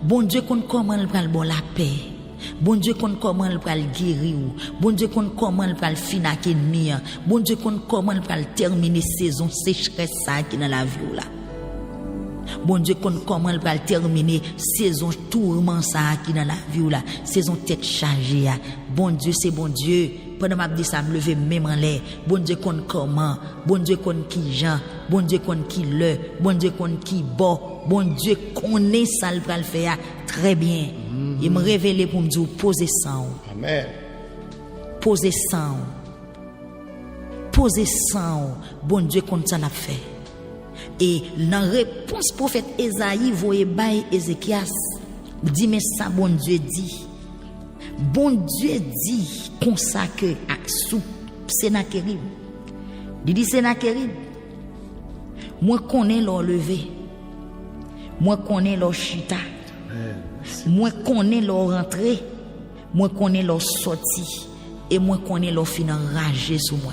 Bon Dieu connaît comment il va bon la paix. Bon Dieu connaît comment il va guérir. Bon Dieu connaît comment il va finir ennemi. Bon Dieu connaît comment il va terminer saison sécheresse ça qui dans la vie là. Bon Dieu connaît comment il va terminer saison tourment ça qui dans la vie là, saison tête chargée. Bon Dieu c'est bon Dieu. Pendant m'a dit ça me lever même en l'air. Bon Dieu connaît comment, bon Dieu connaît qui Jean, bon Dieu connaît qui le, bon Dieu connaît qui bon, bon Dieu connaît ça le va le faire très bien. Il me révélé pour me dire posez sang. Amen. Posez sang. Posez sang. Bon Dieu connaît ça l'a fait. Et dans réponse prophète Esaïe voyez bail Ézéchias dit mais ça bon Dieu dit. Bon Dieu dit comme ça que sous Sénachérib. Il dit Sénachérib. Moi connais leur lever. Moi connais leur chita. Moi connais leur rentrée. Moi connais leur sortie et moi connais leur fin enragé sur moi.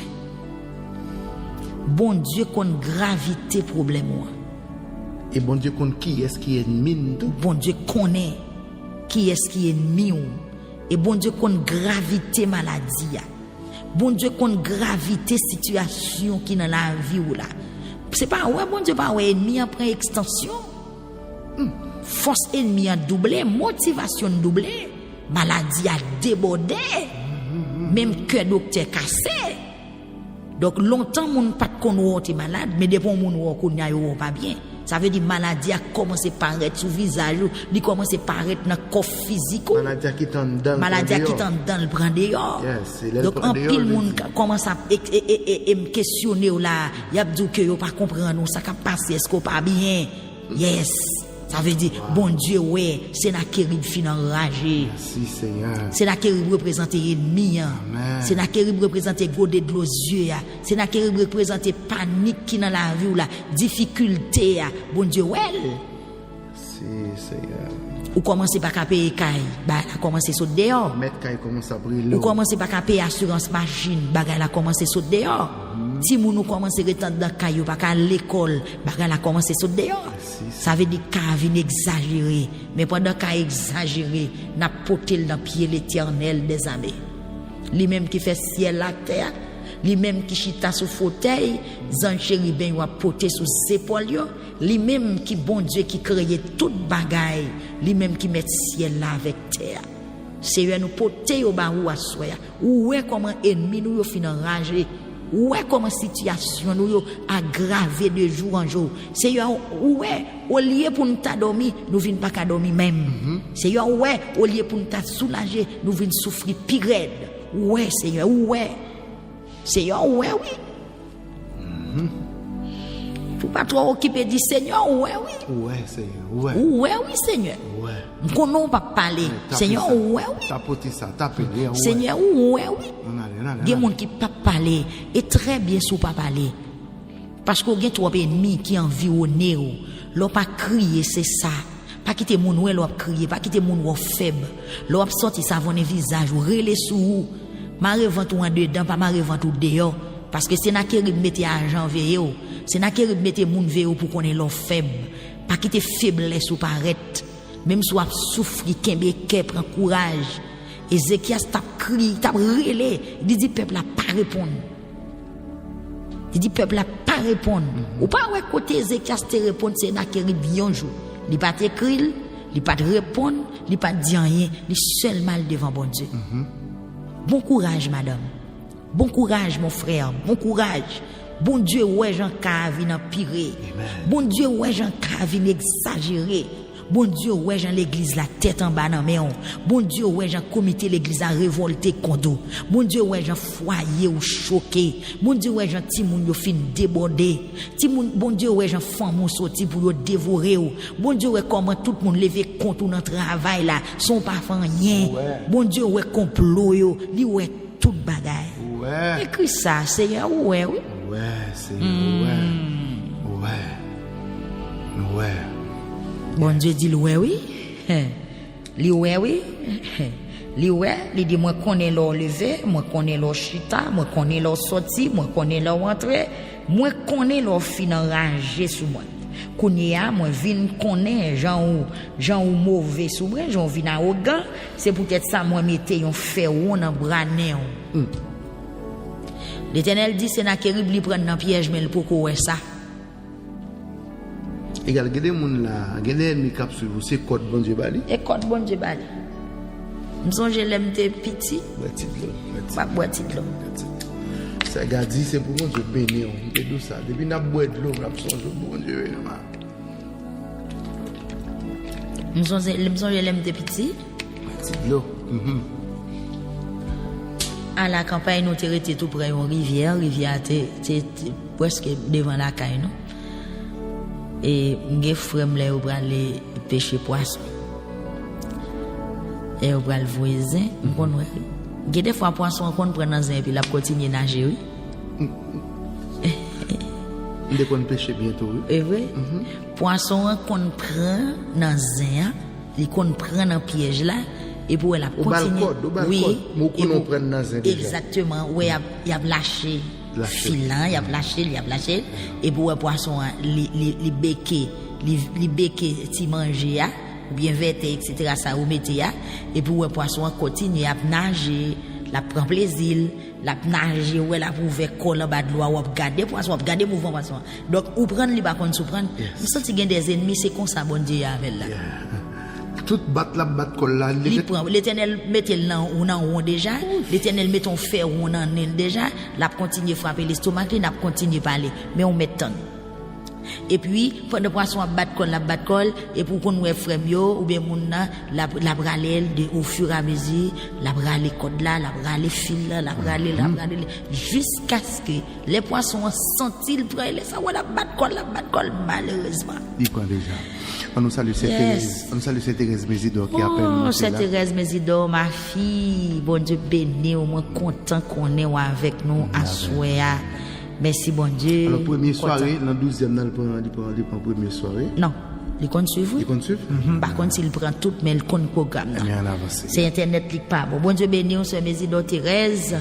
Bon Dieu connaît gravité problème moi. Et bon Dieu connaît qui est-ce qui est ennemi tout. Bon Dieu connaît qui est-ce qui est ennemi. Et bon Dieu connaît gravité maladie. Bon Dieu connaît gravité situation qui dans la vie ou là. C'est pas ouais bon Dieu pas ouais ennemi après extension. Force ennemi a doublé, motivation doublé, maladie a débordé. Même que docteur cassé. Donc longtemps mon pas connait était malade mais depuis mon connait yo pas bien. Ça veut dire maladie a commencé à paraître sur visage, il commence à paraître dans corps physique. Maladie qui t'en donne. Maladie qui t'en donne le prend dehors. Donc en pile monde commence à me questionner là, y a dit que yo pas comprendre ça qu'a passé est-ce qu'on pas bien. Yes. Ça veut dire bon Dieu ouais, Sénachérib fin enragé. Merci Seigneur. Sénachérib représente ennemi. Sénachérib représente godé de los yeux. Sénachérib représente panique qui dans la vie ou la difficulté. Bon Dieu ouais. Si Seigneur. Ou commencez par à payer caille, bah la commencer saute dehors. Mettre caille commence à brûler. Ou commencez par à payer assurance machine, bagay la commencer saute dehors. Si moun nous commencer retendre dans caille pas à l'école, bagay la commencer saute dehors. Ça veut dire qu'a vinn exagéré, mais pendant qu'a exagéré, n'a porté dans pied l'Éternel des armées. Lui-même qui fait ciel la terre, lui-même qui chita sur fauteuil, zan chérubin wa porté sous épaules yo, lui-même qui bon Dieu qui créé toute bagaille, lui-même qui met ciel là avec terre. Seigneur nous porter au barou à soya. Ou est comment ennemi nous yo fin enragé. Ou est comment situation nous yo aggravé de jour en jour. Seigneur ou est au lieu pour nous t'adormir, nous vinn pas qu'à dormir même. Seigneur ou est au lieu pour nous t'a soulager, nous vinn souffrir pire raide. Ouais Seigneur, ouais. Seigneur, ouais, oui. Faut pas trop occuper du Seigneur, ouais, oui. Ouais, Seigneur, ouais. Ouais, oui, Seigneur. Ouais. Qu'on n'a pas parler. Seigneur, ouais, oui. Tapoter ça, taper. Ouais. Seigneur, ouais, oui. Il y a des gens qui ne peuvent pas parler. Et très bien si vous ne pas parler. Parce qu'il y a trop d'ennemis qui environnent. L'on pas crier, c'est ça. Pas quitter mon oué, l'on crier. Pas quitter mon oué faible. L'on sorti savon le visage, relais sous. Marre ventou en dedans, pas marre ventou dehors. Parce que c'est Sénachérib mette argent veille. Sénachérib mette moun veille pour qu'on ait l'on faible. Pas quitter faiblesse ou paraître. Même si on souffre, kembe ke prend courage. Ézéchias t'a crié, t'a relé. Il dit peuple a pas répondre. Il dit peuple a pas répondre. Ou pas ouais côté Ézéchias te répondre Sénachérib bien jour. Il pas t'écrire, il pas te répondre, il pas dire rien, il seul mal devant bon Dieu. Bon courage, madame. Bon courage, mon frère. Bon courage. Bon Dieu, ouais, Jean Cavin empiré. Bon Dieu, ouais, Jean Cavin exagéré. Bon Dieu, ouais, Jean l'église la tête en bas dans maison. Bon Dieu, ouais, Jean comité l'église a révolté contre. Bon Dieu, ouais, Jean foyer ou choqué. Bon Dieu, ouais, Jean timoun yo fin débordé. Timoun, bon Dieu, ouais, Jean femme ou sorti pour yo dévorer ou. Bon Dieu, ouais, comment tout le monde lever contre dans travail là, son pas fait rien. Bon Dieu, ouais, complot yo, li ouais toute bagaille. Ouais. Écris ça, Seigneur, ouais, oui. Ouais, Seigneur, ouais. Ouais. Bon Dieu dit ouais, oui. Li ouais, oui. Li ouais, li dit moi connais leur lever, moi connais leur chita, moi connais leur sortie, moi connais leur entrée, moi connais leur fin enragé sur moi. Kounya moi vinn connaît Jean ou mauvais souverain, Jean vinn arrogant, c'est peut-être ça moi mettez yon ferron dans bras néon. L'Éternel dit c'est Sennacherib li prend dans piège mais pour quoi ça. Égal gade moun là, gade ennemi cap sur vous, c'est code bon Dieu bali. Et code bon Dieu bali. M'songe l'aime te petit. Boîte de l'eau. Pas boîte de l'eau. Ça gars dit c'est pour bon Dieu béni on. C'est tout ça. Depuis n'a boire de l'eau, n'a songe bon Dieu M'songe l'aime te petit. Boîte de l'eau. À la campagne nous t'arrêté tout près une rivière t'es presque devant la caille non. Et m'gè frère m'lè ou aller pêcher poisson. Et ou pral voisin, m'kon wè. Gè des fois poisson qu'on prend dans un puis la continue nager oui. Il qu'on pêcher bientôt oui. Et vrai. Poisson qu'on prend dans un, il qu'on prend dans piège là et pour la continuer. Oui. Mon qu'on prend dans un. Exactement. Ouais, il a lâché. Filant, il a lâché et pour un poisson li béqué ti manger ou bien vêter etc. ça ou mettez et pour un poisson continue à nager, la prend plaisir, la nager ou la pour faire colle en bas de l'eau ou regarder poisson, regarder mouvement poisson. Donc ou prendre li pas contre surprendre. Vous sentez gain des ennemis c'est comme ça bon Dieu avec là. Tout bat colle là. L'Éternel mettez là ou nan ou déjà, l'Éternel met ton fer ou nan déjà, la continue frapper l'estomac, n'a continue parler, mais on met temps. Et puis pendant poisson bat colle et pour qu'on ouais frère yo ou bien moun la braler au fur et à mesure, la braler code là, la braler fil là, la braler jusqu'à ce que les poissons sentent il prend ça ou la bat colle malheureusement. Il prend déjà. On nous salue cette Thérèse Mésidor qui appelle nous. Cette Thérèse Mésidor, ma fille, bon Dieu béni, au moins content qu'on est avec nous à soir. Merci bon Dieu. Alors première soirée, dans 12e dans le première soirée. Non, il compte suivre. Il compte suivre. Par contre, il prend tout mais il compte programme. C'est internet qui pas bon. Bon Dieu béni, on se Mésidor Thérèse.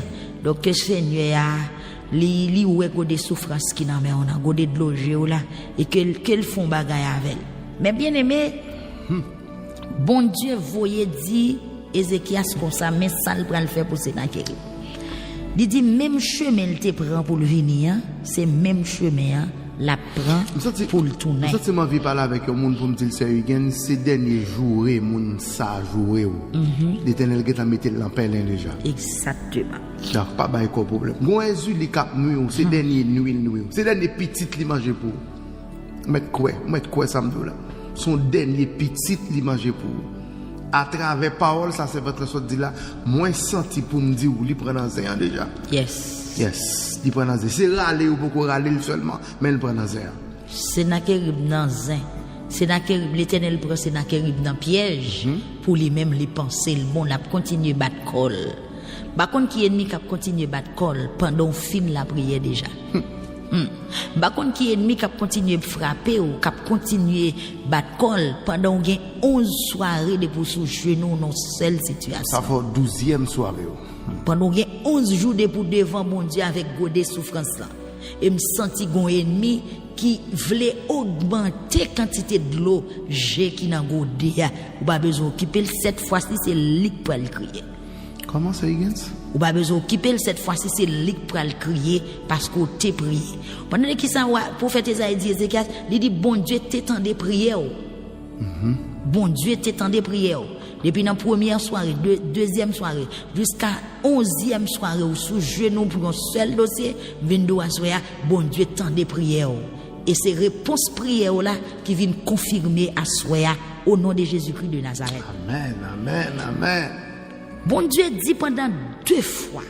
Donc que Seigneur a li ou est des souffrances qui n'a mais on a godé de loger là et qu'elle font bagaille avec. Mais bien aimé, bon Dieu voyait dit Ézéchias comme ça, mais ça le prend le faire pour Sennacherib. Il dit même chemin il te prend pour le venir, c'est même chemin la prend pour le tourner. Ça c'est ma vie parler avec un monde pour me dire ces derniers jours moun ça jouer l'Éternel qui t'a mis l'empelin déjà. Exactement. Ça pas bail quoi problème. Gon Jésus li cap nuit, ces derniers nuit, ces derniers petites li manger pour. Mettre quoi ça me dit là. Son dernier petit li manger pour. À travers parole ça c'est votre sorte dit là moins senti pour me dire ou li prend dans un déjà. Yes, li prend dans un. C'est râler ou pour râler seulement mais il prend dans un. Sennacherib dans un. Sennacherib l'Éternel prend Sennacherib dans piège pour lui-même les penser le bon la continuer battre col. Par contre qui ennemi qui continue battre col pendant film la prière déjà. Par contre qui ennemi qui continue frapper ou qui continue battre col pendant 11 soirées de pour sous genou dans seule situation. Ça fait 12e soirée. Pendant 11 jours de pour devant mon Dieu avec godé souffrance là. Et me senti gon ennemi qui voulait augmenter quantité de l'eau j'ai qui n'a godé ou pas besoin occuper cette fois-ci c'est lui pour le crier. Comment ça Higgins? Ou pas besoin occuper cette fois-ci c'est lui pour le crier parce qu'on t'est prié. Pendant qui ça prophète Isaïe dit Ézéchias, il dit bon Dieu t'étendait prière. Bon Dieu t'étendait prière. Depuis la première soirée, deuxième soirée, jusqu'à 11e soirée ou sous genou pour un seul dossier, 22 soirée, bon Dieu t'étendait prière. Et c'est réponse prière là qui viennent confirmer à soir au nom de Jésus-Christ de Nazareth. Amen, amen, amen. Bon Dieu dit pendant 2 fois,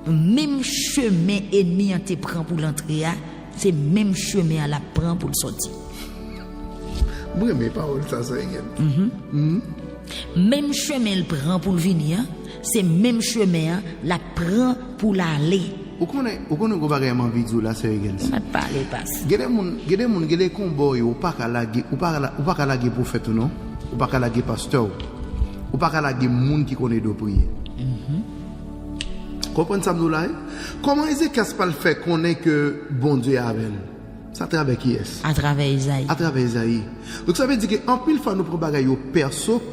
même chemin ennemi en te prend pour l'entrée, c'est même chemin à la prend pour le sortir. Oui, mais parole ça Même chemin il prend pour le venir, c'est même chemin la prend pour l'aller. Ou connaît go bagaille vidéo là c'est Higgins. On va parler passe. Gade combo ou pas ka laguer prophète non, ou pas ka laguer pasteur. Ou pas la guerre monde qui connaît de prier. Comprenez ça nous là? Comment Ézéchias pas le fait connaît que bon Dieu avec? Ça à travers qui est? À travers Isaïe. À travers Isaïe. Donc ça veut dire que en pile fois nous prenons bagaille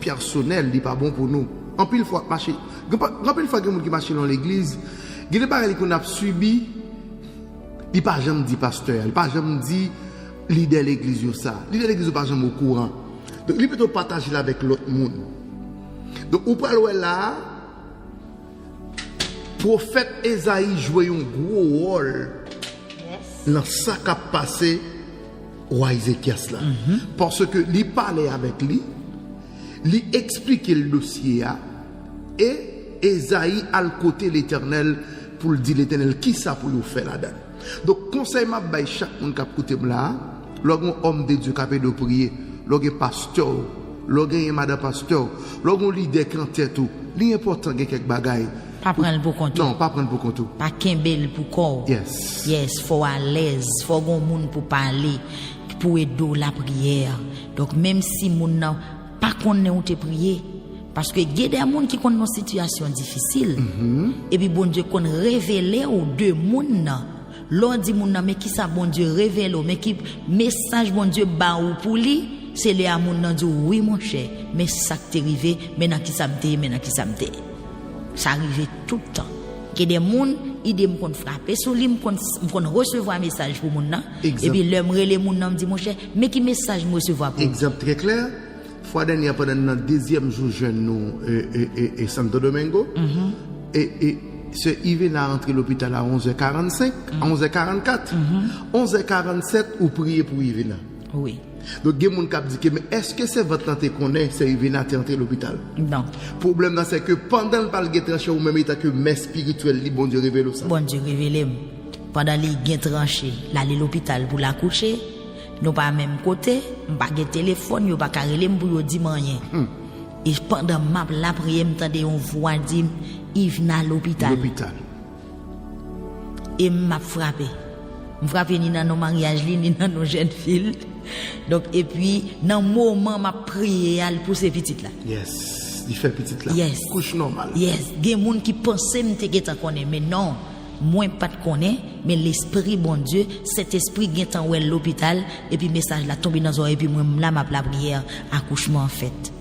personnel, n'est pas bon pour nous. En pile fois marcher. En pile fois que qui marche dans l'église, il y a des bagailles qu'on a subi, il pas jamais dit pasteur, il pas jamais dit leader l'église ça. Leader l'église pas jamais au courant. Donc il peut partager là avec l'autre monde. Donc on parle là prophète Isaïe jouait un gros rôle dans ça qui a passé au Ézéchias là. Parce que lui parlait avec lui, lui expliquait le dossier et Isaïe à le côté l'Éternel pour le dire l'Éternel qui ça pour faire là-dedans. Donc conseil m'a bail chaque monde qui a écouté là, lorsqu'un homme de Dieu capable de prier, lorsqu'un pasteur, lorsqu'un madame pasteur, lorsqu'un leader qui en tête tout, l'important que quelques bagailles. Pas prendre pour compte. Non, pas prendre pour compte. Pas kembel pour corps. Yes. Yes, faut à l'aise, faut gon monde pour parler, pour aider la prière. Donc même si moun nan pas connaît ou te prier parce que il y a des gens qui connaissent une situation difficile et puis bon Dieu qu'on révéler aux deux moun nan. L'on dit moun nan mais qui ça bon Dieu révèle mais qui message bon Dieu ba ou pour lui, c'est les moun nan dit oui mon cher, mais ça t'est arrivé, maintenant qui ça m'té, maintenant qui ça m'té. Ça arrive tout le temps. Il y a des gens qui me frapper sur lui, me recevoir un message pour moun nan et puis l'aimerait les moun nan me dit mon cher, mais qui message me recevoir pour. Exemple très clair. Fois dernière pendant le deuxième jour jeune nous et Santo Domingo et ce Yves a rentré l'hôpital à 11h45, à 11h44, 11h47 ou prier pour Yves là. Oui. Donc il y a des gens qui disent mais est-ce que c'est votre tante connaît c'est Yves a rentré l'hôpital? Non. Problème c'est que pendant le parle tranché ou même état que mais spirituel li bon Dieu révèle ça. Bon Dieu révèle pendant les gain tranché, l'aller l'hôpital pour la coucher. Nous pas même côté, pas de téléphone, yo pas carrelé pour dire rien. Et pendant m'a la prière, m'tendé on voix dit Yves à l'hôpital. Et m'a frappé. M'frappé ni dans nos mariages ni dans nos jeunes filles. Donc et puis dans moment m'a prié à pour ces petites là. Yes, il fait petite là. Yes. Couche normale. Yes, des monde qui pensaient m'te geta connaît mais non. Moi pas de connaît mais l'esprit bon Dieu cet esprit vient en l'hôpital et puis message là tombe dans oreille et puis moi là m'a la prière accouchement en fait.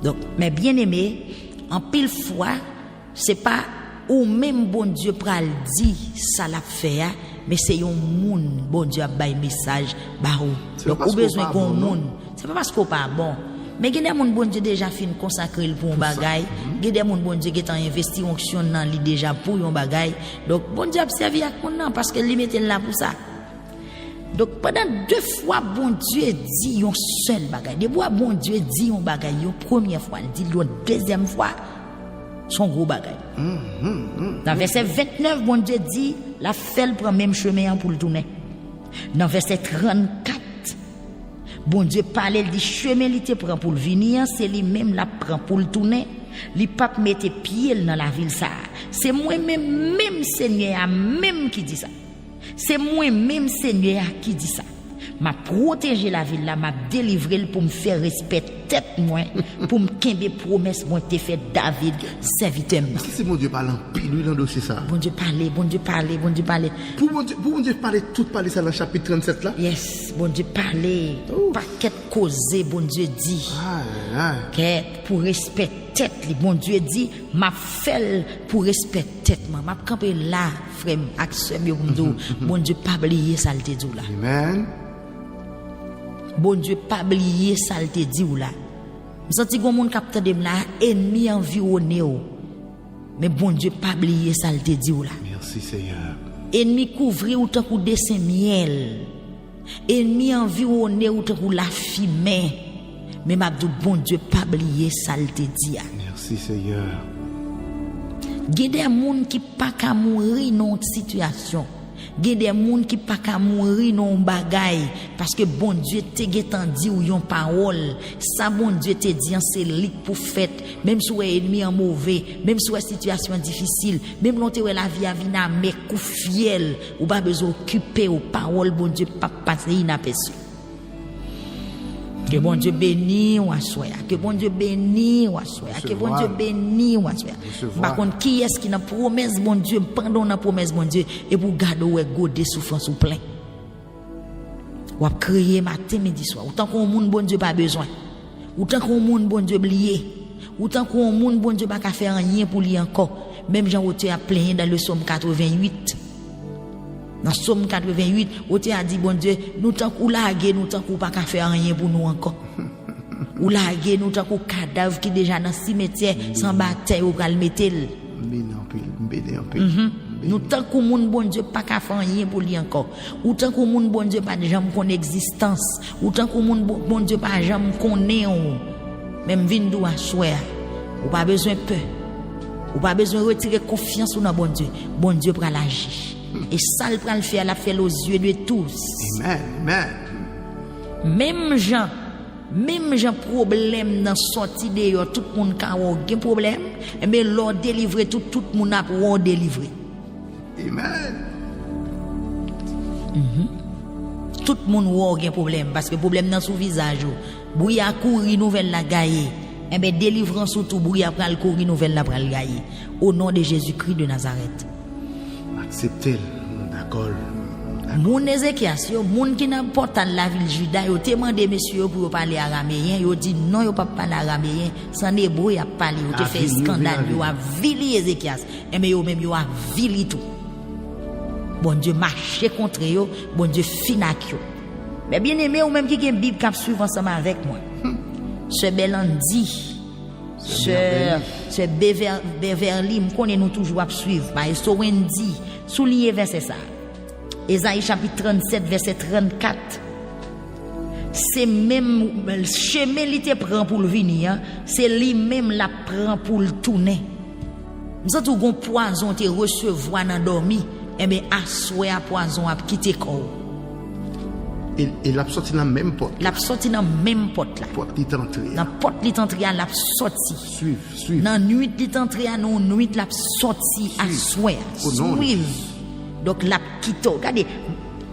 Donc mais bien aimé en pile fois c'est pas ou même bon Dieu pral dit ça l'a fait mais c'est un monde bon Dieu a bail message ba ou. Donc ou besoin qu'on monde c'est pas parce qu'on pas bon. Mais il y a des gens bon Dieu déjà fin consacré pour un bagay, il y a des gens bon Dieu qui ont investi onction dans lui déjà pour un bagay. Donc bon Dieu a servi à mon parce que lui mettait là pour ça. Donc pendant 2 fois bon Dieu dit un seul bagay. Des fois bon Dieu dit un bagay une première fois, il dit l'autre deuxième fois son gros bagay. Dans verset 29 bon Dieu dit la fait prend même chemin pour le tourner. Dans verset 34 bon Dieu parlait, il dit chemin il te prend pour le venir, c'est lui même la prend pour le tourner. Li pape mette pied dans la ville ça. C'est moi même Seigneur même qui dit ça. C'est moi même Seigneur qui dit ça. M'a protéger la ville là, m'a délivrer pour me faire respect tête moi, pour me kembe promesse moi t'ai fait David serviteur. Est-ce que c'est bon Dieu parle en pile dans dossier ça? Bon Dieu parler. Pour bon Dieu parler tout parler ça dans chapitre 37 là? Yes, bon Dieu parler. Paquet causé bon Dieu dit. Que pour respect tête, bon Dieu dit m'a fait pour respect tête m'a camper là frère ak sœur bon Dieu pas oublier ça le te dit là. Amen. Bon Dieu pas oublier ça le te dit là. Me senti gon monde capte de là ennemi environné mais bon Dieu pas oublier ça le te dit là. Merci Seigneur. Ennemi couvrir ou tant que dessin miel. Ennemi environné ou tant que la fumée. Mais m'a dit bon Dieu pas oublier ça le te dit. Merci Seigneur. Il y a des gens qui pas qu'à mourir dans une situation. Il y a des gens qui pas qu'à mourir dans un bagay parce que bon Dieu te getan dit ou yon parole. Ça bon Dieu te dit c'est lik pour fait même si est ennemi en mauvais, même si est situation difficile, même l'on te la vie a vina mais coup fiel ou pas besoin occuper aux paroles bon Dieu pas passer inaperçu. Que bon Dieu bénisse ou assoya. Que bon Dieu bénisse ou assoya. Que bon Dieu bénisse ou assoya. Par contre, qui est-ce qui n'a promesse bon Dieu, pendant la promesse bon Dieu, et pour garder ou goder souffrance ou plein. Ou crier matin, midi, soir. Autant qu'on monde bon Dieu pas besoin. Autant qu'on monde bon Dieu oublié. Autant qu'on monde bon Dieu pas qu'à faire rien pour lui encore. Même Jean Oté a plaigné dans le psaume 88. Dans le psaume 88, Oté a dit bon Dieu, nous tant qu'on laguer, nous tant qu'on pas qu'à faire rien pour nous encore. Ou laguer, nous tant qu'on cadavre qui déjà dans le cimetière sans bataille ou qu'à le mettre. Nous tant qu'on monde bon Dieu pas qu'à faire rien pour lui encore. Ou tant qu'on monde bon Dieu pas de jamais qu'on existence. Ou tant qu'on monde bon Dieu pas jamais qu'on est. Même vindou à souhait. Ou pas besoin de peur. Ou pas besoin de retirer confiance dans bon Dieu. Bon Dieu pour l'agir. Et ça le prend le faire, la fait aux yeux de tous. Amen. Même gens problème dans sortie de tout le monde a un problème, mais l'on délivrer tout le monde a pour délivrer. Amen. Tout le monde a un problème parce que problème dans son visage. Bouya courir nouvelle la gailler. Et bien délivrance surtout bouya pral courir nouvelle la pral gailler. Au nom de Jésus-Christ de Nazareth. Acceptez, d'accord. Moun Ézéchias, moun qui n'a pas dans la ville Juda, yo demandé messieurs pour parler araméen, yo dit non, yo pas parler araméen, sans hébreu y a parlé, yo te fait scandale, yo a vili Ézéchias, et mais yo même yo a vili tout. Bon Dieu marché contre yo, bon Dieu finak yo. Mais bien aimé ou même qui gen Bible cap suivre ensemble avec moi. Ce Belandi, ce Beverly, me connaît nous toujours à suivre, mais so Wendy, souligner verset ça. Ésaïe chapitre 37 verset 34. C'est même chemin li te prend pour le venir, c'est lui même la prend pour le tourner. Nous avons gon poison te recevoir dans dormi, et bien assoé à poison a quitter corps. Et l'a sorti dans même porte. L'a sorti dans même porte là. Porte li t'entré. Dans porte li t'entré l'a sorti. Suive. Dans nuit li t'entré non nuit l'a sorti assoé. Suive. Donc la quitté. Regardez,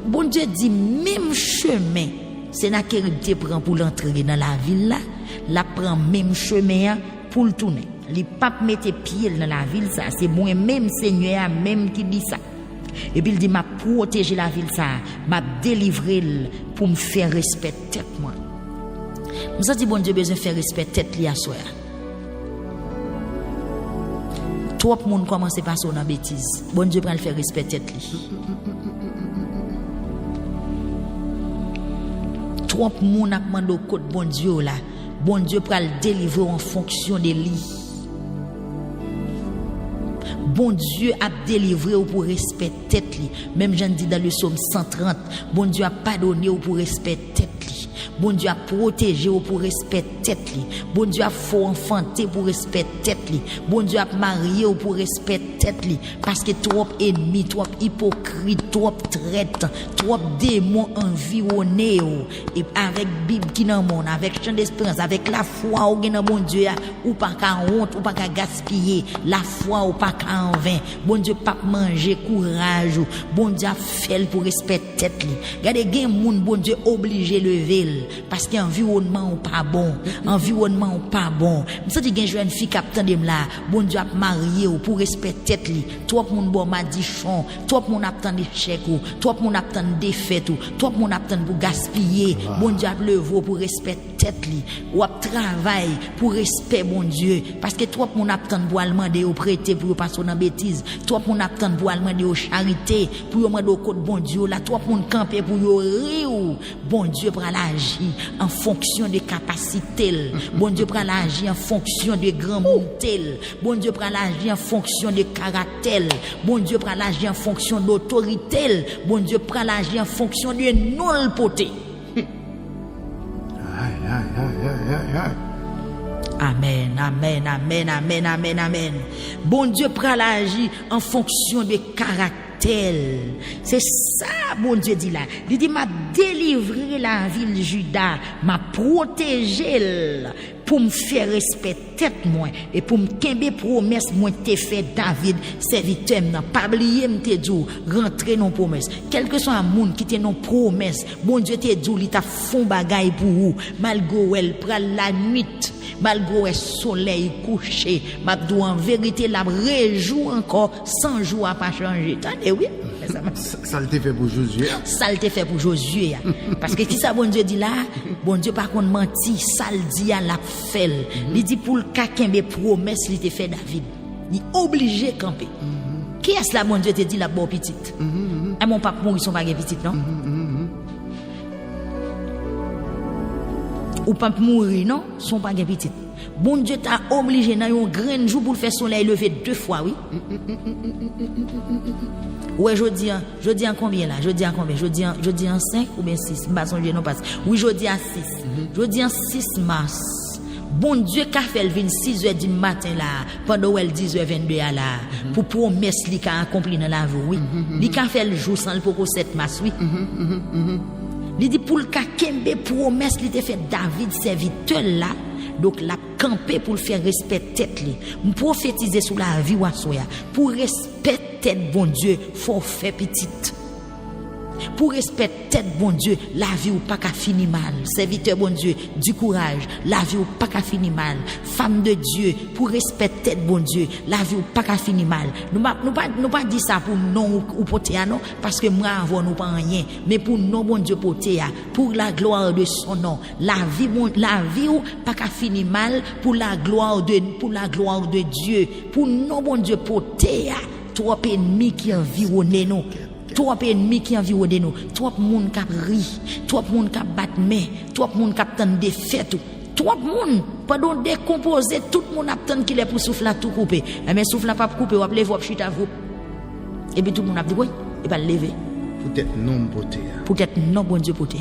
bon Dieu dit même chemin, c'est na qui te prend pour l'entrer dans la ville là, la prend même chemin pour le tourner. Les papes mettent pied dans la ville ça, c'est moi même Seigneur même qui dit ça. Et puis il dit m'a protéger la ville ça, m'a délivrer pour me faire respect tête moi. Nous a dit bon Dieu besoin faire respect tête li à soir. Trop de monde commence à passer dans bêtise. Bon Dieu prend le faire respect tête li. Trop de monde a demandé au côté bon Dieu là. Bon Dieu prend le délivrer en fonction de lui. Bon Dieu a délivré pour respect tête li. Même j'en dis dans le psaume 130, bon Dieu a pardonné pour respect tête li. Bon Dieu a protégé pour respect tête li. Bon Dieu a fait enfanter pour respect tête li. Bon Dieu a marié pour respect tête li. Parce que trop ennemis, trop hypocrite, trop traite, trop démons environnés et avec Bible qui dans monde, avec chant d'espérance, avec la foi au dans bon Dieu ou pas qu'à honte ou pas qu'à gaspiller, la foi ou pas qu'à en vain. Bon Dieu pas manger courage. Bon Dieu a fait pour respect tête li. Regardez gen moun bon Dieu obligé lever parce que environnement ou pas bon, environnement ou pas bon. Ça dit gen jeune fille captain de là, bon Dieu a marié ou pour respect tête li. Trop moun bon madichon, trop moun attend des chèques ou, trop moun attend défaite ou, trop moun attend pour gaspiller. Bon Dieu a levé pour respect tête li. Ou a travail pour respect bon Dieu parce que trop moun attend pour demander au prêter pour passer dans bêtise. Trop moun attend pour demander au charité pour demander au côté bon Dieu là, trop moun camper pour yo rire. Bon Dieu prend l'agir en fonction des capacités. Bon Dieu prend l'agir en fonction des grands montels. Bon Dieu prend l'agir en fonction des caractères. Bon Dieu prend l'agir en fonction d'autorité. Bon Dieu prend l'agir en fonction de non-poté. Amen, amen, amen, amen, amen, amen. Bon Dieu prend l'agir en fonction des caractères. C'est ça, bon Dieu dit là. Il dit, m'a délivré la ville Juda, m'a protégé pour me faire respecter moi et pour me kembe promesse moi t'ai fait David serviteur n'a pas oublier m'te dit rentrer dans promesse quel que soit un monde qui t'est non promesse bon Dieu t'ai dit il t'a fond bagaille pour vous malgré elle prend la nuit malgré le soleil couché m'a dit en vérité la réjoue encore 100 jours a pas changé attendez oui ça Ça le fait pour Josué. Ça le fait pour Josué. Parce que qui ça bon Dieu dit là, bon Dieu par contre menti, ça le dit à la fait. Il dit pour le quelqu'un des promesses il te fait David. Il est obligé de camper. Qui est-ce là bon Dieu te dit la bonne petite? Et mon papa mourir son pas petite non? Ou pas mourir non, son pas petite. Bon Dieu t'a obligé dans un grand jour pour faire soleil lever 2 fois, oui. Ouais, je dis en combien là? Je dis en 5 ou bien 6. Pas songer non passe. Oui, je dis en 6. Je dis en 6 mars. Bon Dieu qu'a fait le 6h du matin là, pendant elle 10h22 là, pour promesse li qu'a accompli dans la vie, oui. Li qu'a fait le jour sans le pour 7 mars, oui. Il dit pour le cas kembe promesse li te fait David serviteur là. Donc la camper pour le faire respecter tête li. Me prophétiser sur la vie wa soya. Pour respecter tête bon Dieu, faut faire petite. Pour respecter tête bon Dieu, la vie ou pas qu'à finir mal. Serviteur bon Dieu, du courage, la vie ou pas qu'à finir mal. Femme de Dieu, pour respecter tête bon Dieu, la vie ou pas qu'à finir mal. Nous pas dire ça pour non ou porter non parce que moi avant nous pas rien, mais pour non bon Dieu porter pour la gloire de son nom. La vie ou pas qu'à finir mal pour la gloire de Dieu. Pour non bon Dieu porter trop ennemis qui environnent nous. Trop ennemis qui environnent nous, trop monde qui ri, trop monde qui bat main, trop monde qui attend des fêtes, trop monde pendant décomposer, tout le monde attend qu'il est pour souffle à tout couper. Mais souffle n'a pas coupé, ou lever ou chita vous. Et puis tout le monde a dit oui, et pas lever. Peut-être non poté. Peut-être non bon Dieu poté.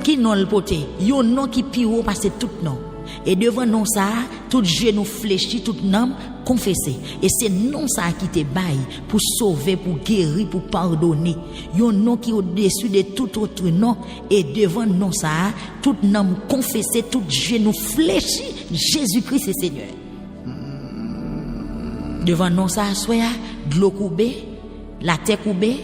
Qui non le poté, yo non qui pire parce tout non. Et devant non ça, tout genou fléchi, tout nom confessé. Et c'est non ça qui te baille pour sauver, pour guérir, pour pardonner. Yon nom qui au-dessus de tout autre nom. Et devant non ça, tout nom confessé, tout genou fléchi, Jésus-Christ est Seigneur. Devant non ça, soya, de l'eau coubée, la terre coubée,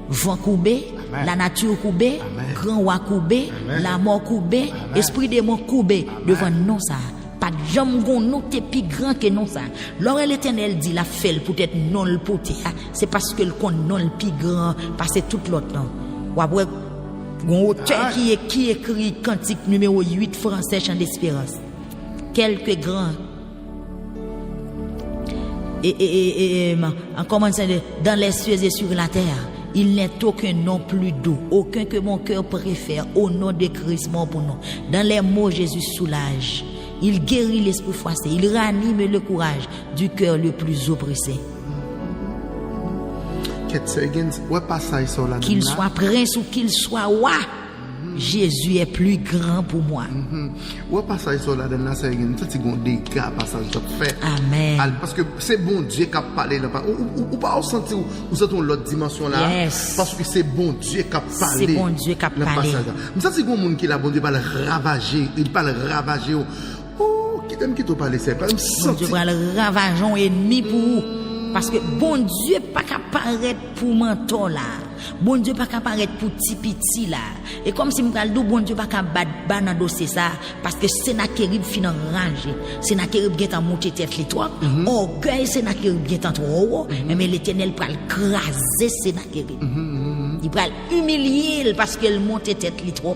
vent coubé, la nature coubée, grand roi coubé, la mort coubée, esprit de mort coubé, devant non ça. Pas de jambe non t'es plus grand que non ça. Lorsque l'Éternel dit la fait peut-être non le poté, c'est parce que le con non le plus grand, parce que tout l'autre non. Ou après, un auteur qui écrit cantique numéro 8 français chant d'espérance. Quelques grands. En commençant dans les cieux et sur la terre. Il n'est aucun nom plus doux, aucun que mon cœur préfère, au nom de Christ, mon bon nom. Dans les mots, Jésus soulage. Il guérit l'esprit froissé. Il ranime le courage du cœur le plus oppressé. Qu'il soit prince ou qu'il soit roi, Jésus est plus grand pour moi. Amen. Parce que c'est bon Dieu qui a parlé là. Ou pas sentir ou sentons l'autre dimension là. Yes. Parce que c'est bon Dieu qui a parlé. C'est bon Dieu qui a parlé. Mais ça c'est un monde qui là bon Dieu parle ravager, il parle ravager. Oh, qui t'aime qui te parle c'est pas me bon Dieu parle ravageant ennemi pour vous. Parce que bon Dieu pas qu'à paraître pour mentor là. Bon Dieu pas qu'à paraître pour petit là. Et comme si m'gal dou bon Dieu pas qu'à battre dans dossier ça parce que Sennacherib fin enragé. Sennacherib gen monter tête li toi. Orgueil Sennacherib gen trop. Mais l'Éternel pral craser Sennacherib. Il pral humilier parce qu'elle monte tête li trop.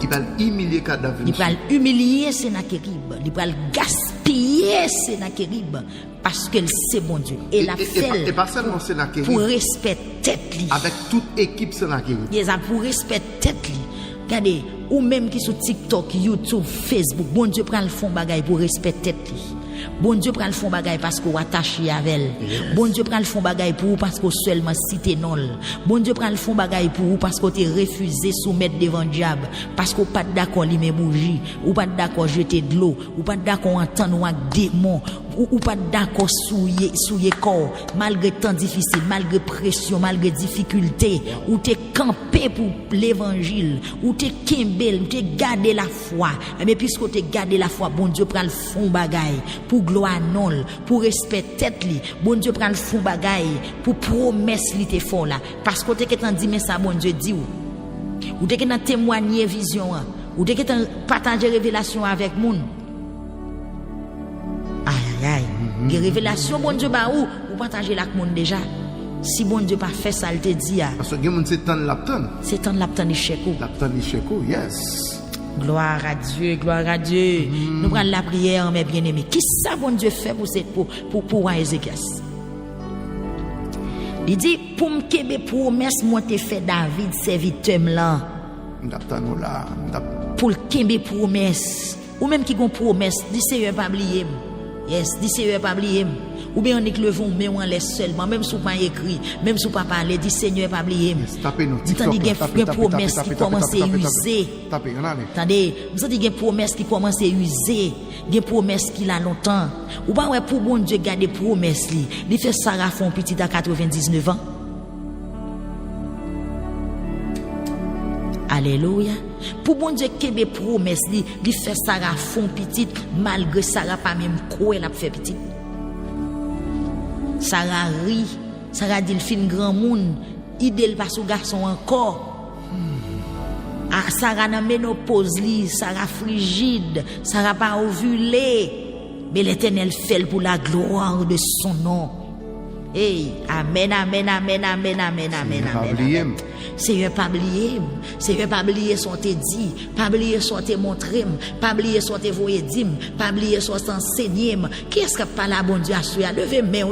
Il va humilier cadavre. Il va humilier Sennacherib. Il va gaspiller Sennacherib parce que c'est bon Dieu. Et la fait pas seulement Sennacherib. Pour respecter tête li. Avec toute équipe Sennacherib. Yes, pour respecter tête li. Regardez, ou même qui sur TikTok, YouTube, Facebook, bon Dieu prend le fond bagaille pour respecter tête li. Bon Dieu prend le fond bagaille parce qu'on attaché avec elle. Yes. Bon Dieu prend le fond bagaille pour vous parce qu'on seulement cité non. Bon Dieu prend le fond bagaille pour vous parce qu'on t'est refusé soumettre devant le diable. Parce qu'on pas d'accord lui met bougie. Ou pas d'accord jeter de l'eau. Ou pas d'accord entendre un démon. Ou pas d'accord souiller corps. Malgré temps difficile, malgré pression, malgré difficulté. Ou t'es campé pour l'évangile. Ou t'es kimbel, ou t'es gardé la foi. Mais puisque t'es gardé la foi, bon Dieu prend le fond bagaille. Pour gloire non, pour respect tête li, bon Dieu prend le fond bagaille, pour promesse li te fort là, parce que t'es qu'en dit mais ça bon Dieu dit ou t'es qu'en témoigner vision, ou t'es qu'en partager révélation avec moun. Aïe aïe aïe. Des révélations, bon Dieu, bah ou partager avec le monde déjà. Si bon Dieu pas fait ça, il te dit. Parce que c'est temps de l'aptan. C'est temps de l'aptan échec. L'aptan échec, yes. Gloire à Dieu, gloire à Dieu. Nous prenons la prière, mes bien-aimés. Qui ça, bon Dieu, fait pour Ézéchias? Il dit, pour me kebe promesse, moi te fait David, serviteur là. Pour le kebe promesse. Ou même qui gon promesse, dit Seigneur pas oublier. Yes, dit Seigneur pas oublier. Ou bien on est que le vent mais on laisse seulement, même si on pas écrit, même si on pas parler, dit Seigneur pas oublier. Tapez nous TikTok. Tandis qu'il y a promesse qui commence à user. Attendez, vous avez des promesses qui commencent à user, des promesses qui là longtemps. Ou pas ouais pour bon Dieu garder promesse li. Il fait Sarah font petit à 99 ans. Alléluia. Pour bon Dieu qu'il ait promesse li, il fait Sarah font petit malgré Sarah pas même quoi elle a fait petit. Sarah rit, Sarah dit le fin grand monde, idéal pas sous garçon encore. Ah, Sarah n'a ménopause li, Sarah frigide, Sarah pas ovulé, mais l'Éternel fait pour la gloire de son nom. Hey, amen, amen, amen, amen, amen, amen, amen. Seigneur, pas oublier. Seigneur, pas oublier son te dit, pas oublier son te montré, pas oublier son te voyer dim, pas oublier son t'enseigner. Qu'est-ce que pas la bon Dieu a su? Levez main,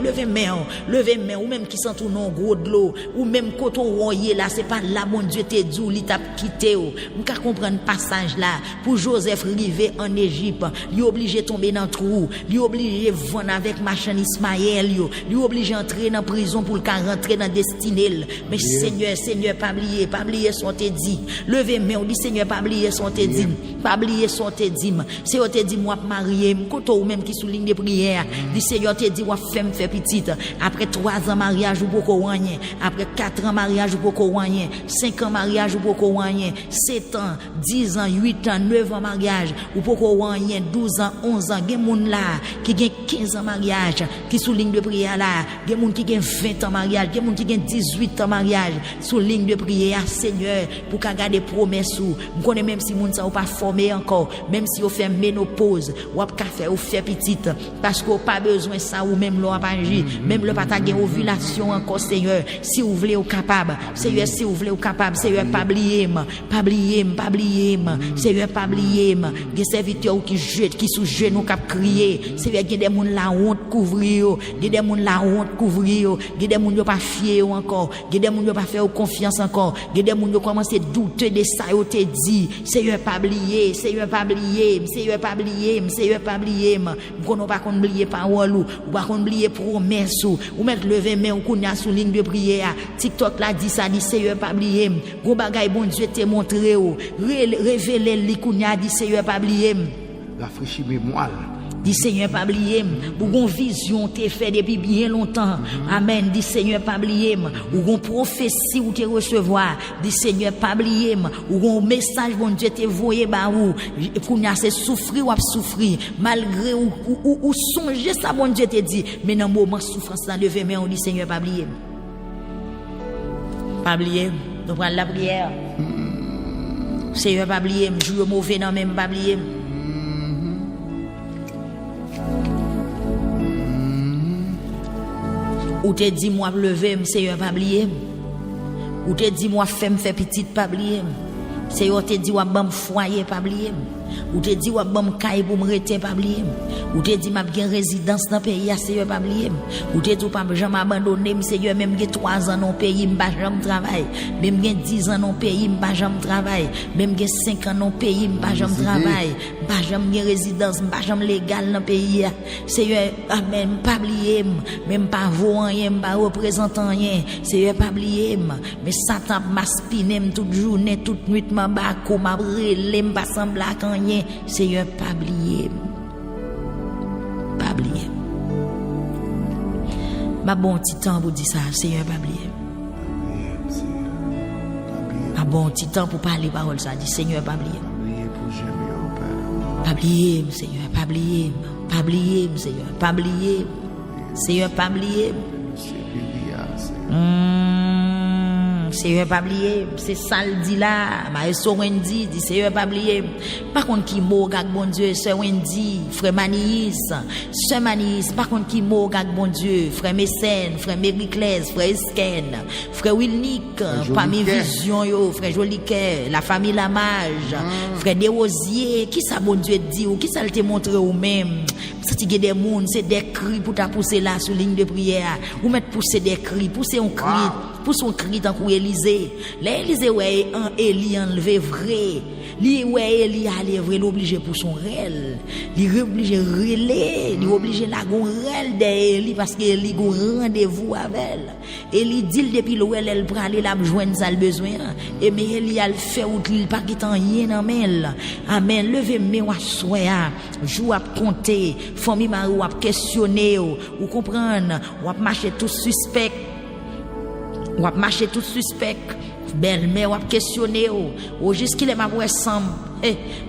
ou même qui sent tout non gros de l'eau, ou même quand on voyait là, c'est pas la bon Dieu te dit, il t'a quitté. On peut comprendre passage là. Pour Joseph river en Égypte, il est obligé de tomber dans le trou, il est obligé de vendre avec machin Ismaël, il est obligé d'entrer dans la prison pour le rentrer dans la destinée. Mais Seigneur, pas oublier son te dit. Levez main, on dit Seigneur, pas oublier son te dit. Pas oublier son te dit. C'est on te dit moi marié, koto ou même qui souligne des prières. Dit Seigneur te dit moi femme fait petite. Après 3 ans mariage ou beaucoup rien. Après 4 ans mariage ou beaucoup rien. 5 ans mariage ou beaucoup rien. 7 ans, 10 ans, 8 ans, 9 ans mariage ou beaucoup rien. 12 ans, 11 ans, gen moun là qui gen 15 ans mariage, qui souligne de prière là, gen moun qui gen 20 ans mariage, gen moun qui gen 18 ans mariage, souligne de prière Seigneur pour qu'a garder promesse ou connais même si moun ça ou pas formé encore, même si on fait ménopause ou pas faire ou fait petite parce qu'on pas besoin ça ou même l'on pas agir, même le pas ta gain ovulation encore Seigneur, si vous voulez ou capable Seigneur, si vous voulez ou capable Seigneur, pas oublier Seigneur, pas oublier des serviteurs qui jette qui sous genou cap crier Seigneur, gen des moun la honte couvrir, gen des moun la honte couvrir, gen des moun yo pas fier encore, gen des moun yo pas faire confiance encore, gen des moun yo commencer douter de ça yo te dit Seigneur, pas oublier Seigneur, pas oublier Seigneur, pas oublier Seigneur, pas oublier m'kono pas kon oublier parole ou pas kon oublier promesse ou mettre lever main ou kounya sous ligne de prière TikTok là dit ça dit Seigneur, pas oublier gros bagay bon Dieu te montré ou révéler li kounya dit Seigneur, pas oublier rafraîchir mémoire. Dis Seigneur, pas oublier, ou gon vision t'es fait depuis bien longtemps. Amen. Dis Seigneur, pas oublier, ou gon prophétie ou t'es recevoir. Dis Seigneur, pas oublier, ou gon message bon Dieu t'es voyé ba ou pour n'y c'est souffrir ou à souffrir malgré ou songer ça bon Dieu te dit, mais dans moment souffrance là lever mais on dit Seigneur, pas oublier. Pas oublier, nous prendre la prière. Seigneur, pas oublier, jouer mauvais non même pas oublier. Ou te dit moi lever Seigneur, pas oublier. Ou te dit moi femme fait petite, pas oublier. Seigneur te dit wa bam foyer, pas oublier. Ou te dit wa bam caille pour me rester, pas oublier. Ou te dit m'a bien résidence dans pays Seigneur, pas oublier. Ou te dit pas jamais abandonner Seigneur, même gen 3 ans dans pays m'pas jamais travail, même gen 10 ans dans pays m'pas jamais travail, même gen 5 ans dans pays m'pas jamais travail, pas jamais résidence, m'pas jamais légal dans pays Seigneur, amen, pas oublier, même pas voir rien, pas représentant rien Seigneur, pas oublier, mais Satan m'a spiné toute journée, toute nuit m'a bako, m'a relé, m'a semblé à rien Seigneur, pas oublier. Pas oublier. Ma bon petit temps pour dire ça, Seigneur, pas oublier. Ma bon petit temps pour parler parole ça, dit Seigneur, pas oublier. Pas oublier, Seigneur, pas oublier. Pas oublier, Seigneur, pas oublier. Seigneur, pas oublier. Seigneur pas oublier, c'est ça le dit là, maestro Wendy dit Seigneur pas oublier. Par contre qui mot gag bon Dieu, sœur Wendy, frère Manis, sœur Manis, par contre qui mot gag bon Dieu, frère Mécène, frère Mériclès, frère Esken, frère Wilnick, parmi vision yo, frère Joliquet, la famille Lamage, frère Desrosiers, qui ça bon Dieu dit ou qui ça te montre ou même. Ça tu des monde, c'est des cris pour ta pousser là sur ligne de prière, ou mettre pousser des cris, pousser un cri. Pour son cri tant que Élysée. L'Élysée ouais un Élie enlevé vrai. Li ouais Élie aller vrai l'obligé pour son réel. Li obligé relé, li obligé la gon réel de Élie parce que Élie gon rendez-vous avec elle. Élie dit depuis le elle prend aller la joindre ça le besoin et mais Élie a le fait ou il pas qui tant rien dans main. Amen. Levez main ou soya, jou à compter, famille mari ou à questionner ou comprendre, ou à marcher tout suspect. Ou a marché tout suspect, belle-mère ou a questionné ou jusqu'il est ma voix ensemble.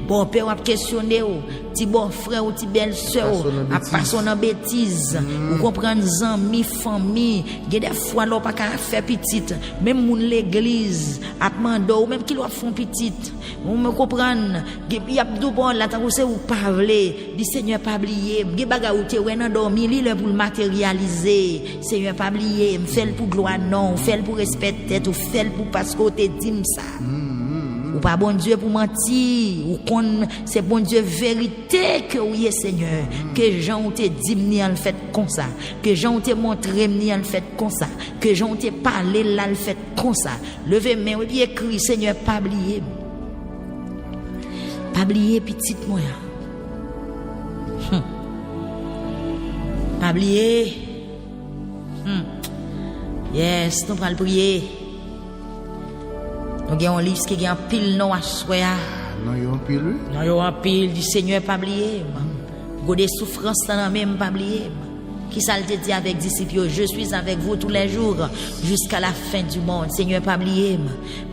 Bon père ou a questionné ou ti bon frère ou ti belle sœur a passé en bêtise. Ou comprendre amis, famille, il y a des fois là pas qu'à faire petite, même moun l'église a demandé ou même qui doit font petite. Vous me comprendre, il y a deux bon là tant que c'est ou pas vle, dit Seigneur pas oublier, il baga ou te ouais dans dormir, li le pour le matérialiser. Seigneur pas oublier, me fait pour gloire non, fait pour respecter, ou fait pour parce que te dit ça. Ou pas bon Dieu pour mentir, ou qu'on c'est bon Dieu vérité que oui Seigneur, que Jean te dit ni en fait comme ça, que Jean te montré ni en fait comme ça, que Jean te parlé là le fait comme ça. Levez main et puis écrit Seigneur pas oublier. Pas oublier petite moi. Pas oublier. Yes, nous allons prier. Nous avons un livre qui a un pile non à soya. Non, il y a un pile. Non, il y a un pile du Seigneur pas oublier. Il y a des souffrances dans même pas oublier. Qui ça te dit avec disciples, je suis avec vous tous les jours jusqu'à la fin du monde. Seigneur, pas oublier.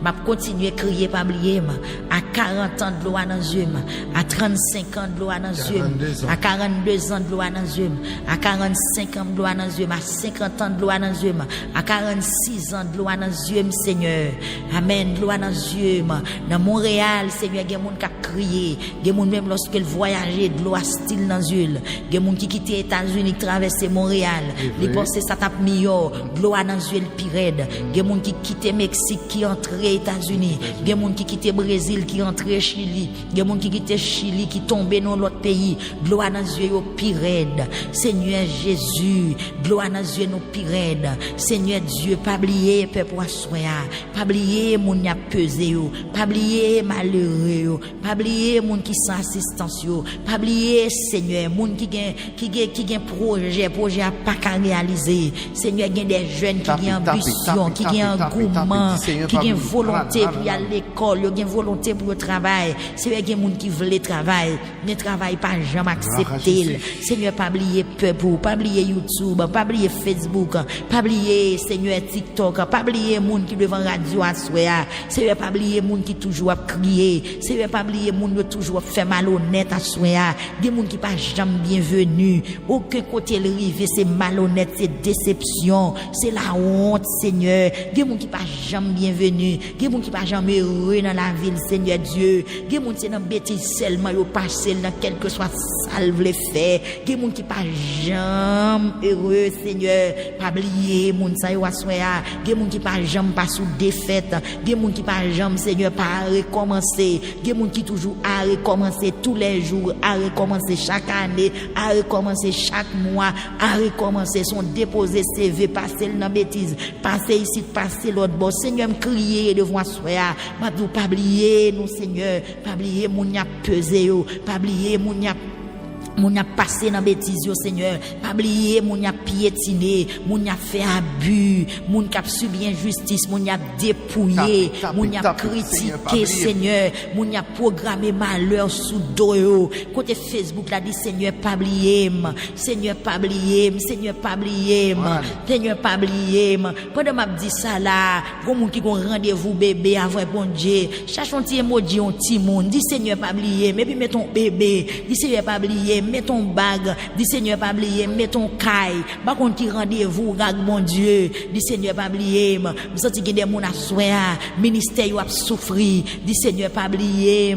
M'a continuer à crier, pas oublier. À 40 ans de loi dans les yeux, à 35 ans de loi dans les yeux, à 42 ans de loi dans les yeux, à 45 ans de loi dans les yeux, à 50 ans de loi dans les yeux, à 46 ans de loi dans les yeux, Seigneur. Amen, de loi dans les yeux. Dans Montréal, Seigneur, il y a des gens qui ont crié, il y a des gens même lorsqu'ils voyageaient, de loi style dans les yeux, il y a des gens qui quittent les États-Unis, qui traversent Montréal, les pensées ça tape meilleur, de l'eau dans les yeux pirède, il y a des gens qui quittent Mexique, qui entrent aux États-Unis, il y a des gens qui quittent Brésil, qui entrent Chili, il y a des gens qui quittent Chili, qui tombent dans l'autre pays, de l'eau dans les yeux pirède. Seigneur Jésus, de l'eau dans les yeux pirède. Seigneur Dieu, pas oublier peuple soya, pas oublier moun y a pesé yo, pas oublier malheureux, pas oublier moun qui sans assistance yo, pas oublier Seigneur moun qui gagne projet à pas qu'à réaliser. Seigneur, il y a des jeunes qui ont ambition, qui ont engouement, qui ont volonté pour aller à l'école, qui ont volonté pour le travail. Seigneur, il y a des gens qui veulent travailler, mais ne travaillent pas jamais accepter. Seigneur, pas oublier peuple, pas oublier YouTube, pas oublier Facebook, pas oublier Seigneur TikTok, pas oublier les gens qui devant radio à soya. Seigneur, pas oublier les gens qui toujours à crier. Seigneur, pas oublier les gens qui toujours fait malhonnête à soya. Des gens qui pas jamais bienvenus. Aucun côté le rive, c'est malhonnête, c'est déception, c'est la honte, Seigneur. Des gens qui pas jamais bienvenus, des gens qui pas jamais heureux dans la ville, Seigneur Dieu. Des gens qui dans bêtise seulement, ils passent dans quel que soit salve les faits. Des gens qui pas jamais heureux, Seigneur. Pas oublier moun sa yo assoya. Des gens qui pas jamais pas sous défaite. Des gens qui pas jamais, Seigneur, pas recommencer. Des gens qui toujours à recommencer tous les jours, à recommencer chaque année, à recommencer chaque mois, à recommencer son déposer CV, passer dans bêtise, passer ici, passer l'autre bord. Seigneur, me crier devant soi. M'a dit pas oublier nous, Seigneur, pas oublier moun y a pesé yo, pas oublier moun y a moun a passé dans bêtise Seigneur, pas oublier moun a piétiné, moun a fait abus, moun a subi injustice, moun a dépouillé, moun a critiqué Seigneur, moun a programmé malheur sous dos. Côté Facebook là dit Seigneur pas oublier, Seigneur pas oublier, Seigneur pas oublier, Seigneur pas oublier. Pendant m'a dit ça là, gon moun qui gon rendez-vous bébé avant bon Dieu, cherche un petit emoji un petit monde, dit Seigneur pas oublier, mais puis met ton bébé, dit Seigneur pas oublier. mets ton bague, dis Seigneur pas oublier, mets ton caille, par contre qui rendez-vous, regarde mon Dieu, dis Seigneur pas oublier, me senti que des moun a soin, ministère yo a souffrir, dis Seigneur pas oublier,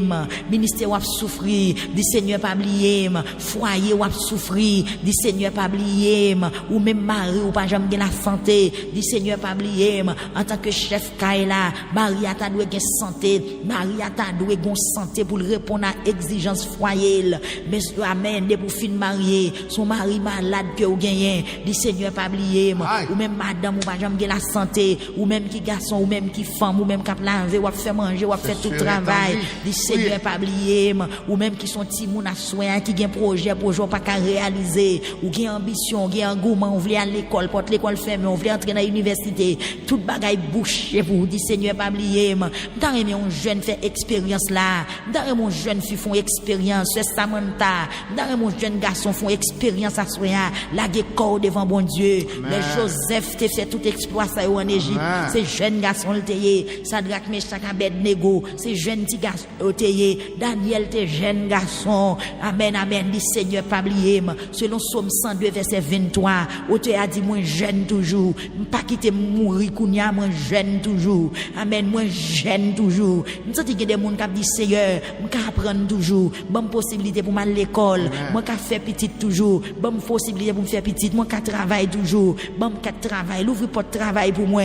ministère a souffrir, dis Seigneur pas oublier, foyer a souffrir, dis Seigneur pas oublier, ou même mari ou pas jamais la santé, dis Seigneur pas oublier, en tant que chef caille là, Maria t'a doué gen santé, Maria t'a doué gon santé pour répondre à exigence foyer, mais amen, de pour fin marié, son mari malade que ou gagné, dis Seigneur pas oublier, ou même madame ou pas jamais la santé, ou même qui garçon, ou même qui femme, ou même qui laver, ou fait manger, ou fait tout travail, dis Seigneur pas oublier, ou même qui sont ti moun a soin, qui gen projet pas qu'à réaliser, ou qui ambition, qui engouement, on veut aller à l'école, porte l'école fermée, on veut entrer dans l'université, toute bagaille bouchée pour dire Seigneur pas oublier, dans aimé un jeune fait expérience là, dans mon jeune fille font expérience, c'est Samantha, dans mon jeune garçon font expérience à soya, la corps devant bon Dieu, les Joseph te fait tout exploit ça en Égypte, ces jeunes garçons le tayé, Sadrak Meshach Abednego, ces jeunes petits garçons le tayé, Daniel te jeune garçon, amen amen, dit Seigneur pas oublier, selon Somme 102 verset 23, ou te a dit moi jeune toujours, pas quitter mourir kounya, moi jeune toujours, amen, moi jeune toujours, me senti que des gens qui dit Seigneur, m'ka apprendre toujours, bonne possibilité pour m'aller à l'école, moi ka faire petit toujours, bonne possibilité pour me faire petit, moi ka travaille toujours, bon ka travail, l'ouvre porte travail pour moi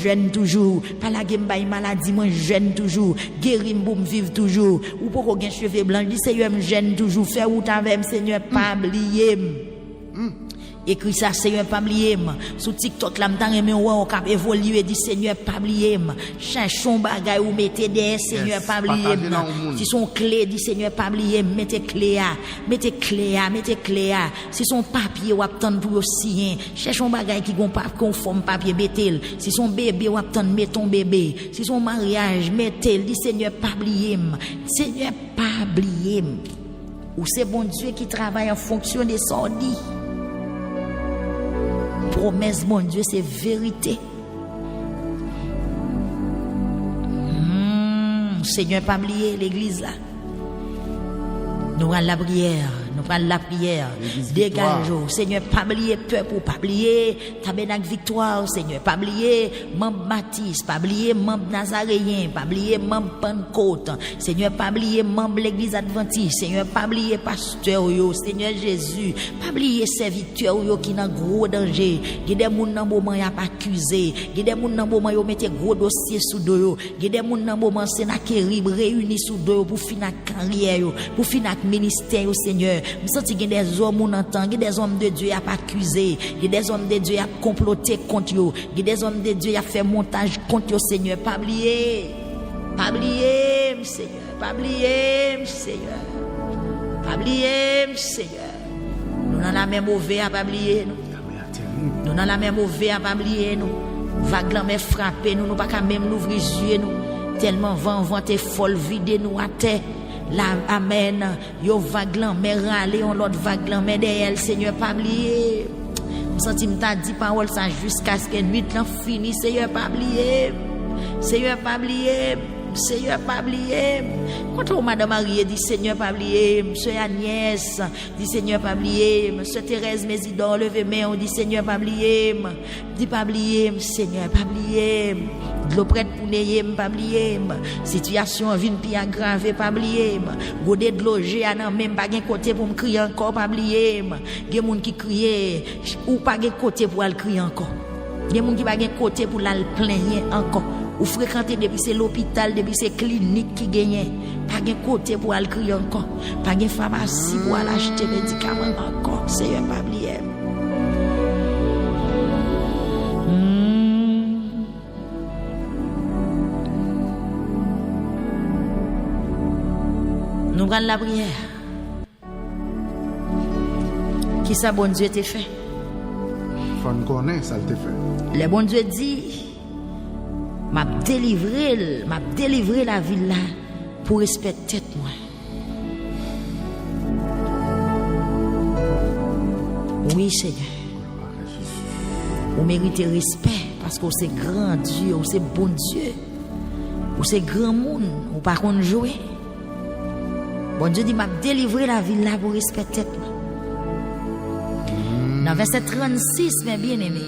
jeune toujours, pas la game bay maladie, moi jeune toujours, guérir pour me vivre toujours, ou pour qu'on cheveux blancs, dit Seigneur me jeune toujours, faire route avec Seigneur pas oublier. Écrit ça Seigneur pas oublier sur TikTok là m't'en aimé on cap évoluer dit Seigneur pas oublier cherchons bagay ou mettez des Seigneur pas oublier si son clé dit Seigneur pas oublier mettez clé si son papier ou attendre pour signer cherchons bagay qui gon pas conforme papier mettez si son bébé ou attendre mettons bébé si son mariage mettez dit Seigneur pas oublier Seigneur pas oublier ou c'est bon Dieu qui travaille en fonction de son dit. Promesse, mon Dieu, c'est vérité. Seigneur, pas oublier l'église là. Nous allons la prière. Nous prenons la prière. Dégage. Seigneur, pas oublier peuple, pas oublier Tabernacle Victoire, Seigneur, pas oublier membre Baptiste, pas oublier membre Nazaréen, pas oublier membre Pentecôte, Seigneur, pas oublier membre l'église Adventiste, Seigneur, pas oublier pasteur yo, Seigneur Jésus, pas oublier serviteur yo qui dans gros danger, qui des moun nan moment y a pas accusé, qui des moun nan moment yo mette gros dossier sous dos yo, qui des moun nan moment Sénachérib réuni sous dos yo pour finir carrière yo, pour finir ministère au Seigneur. Je sens qu'il y a des hommes qui entendent, il y a des hommes de Dieu qui ont accusé, il y a des hommes de Dieu qui ont comploté contre eux, il y a des hommes de Dieu qui ont fait montage contre eux, Seigneur. Pas oublier, Seigneur. Pas oublier, Seigneur. Pas oublier, Seigneur. Nous dans la même mauvais à pas oublier nous. Nous dans la même mauvais à pas oublier nous. Vague la mer frapper nous, nous pas même l'ouvrir yeux nous. Tellement vent est folle vider nous à terre. La amen, yo vaglan, mais râler on l'autre vaglan, mais derrière Seigneur pas oublier. Senti m'ta dit parole ça jusqu'à ce que nuit là fini, Seigneur pas oublier. Seigneur pas oublier. Seigneur pas oublier. Quand madame Marie dit Seigneur pas oublier, monsieur Agnès dit Seigneur pas oublier, monsieur Thérèse Mésidor levez main on dit Seigneur pas oublier. Dit pas oublier, Seigneur pas oublier. De l'eau prête pour n'ayez pas oublier. Situation vient pire aggravée pas oublier. Godé de loger à même pas gain côté pour me crier encore pas oublier. Des monde qui crier ou pas gain côté pour aller crier encore. Des monde qui pas gain côté pour aller plaigner encore. Ou fréquenter depuis c'est l'hôpital, depuis c'est clinique qui gagne. Pas gain côté pour aller crier encore. Pas gain pharmacie pour aller acheter médicaments encore. Seigneur pas oublier. Nous prenons la prière. Qui ça, bon Dieu, t'a fait? Faut nous connaître, ça t'a fait. Le bon Dieu dit, m'a délivré la ville là pour respecter moi. Oui, Seigneur. Vous méritez respect parce que c'est grand Dieu, c'est bon Dieu, c'est grand monde, ou pas qu'on jouer. Bon Dieu dit, m'a délivré la ville là pour respecter. Dans verset 36, mes bien-aimés,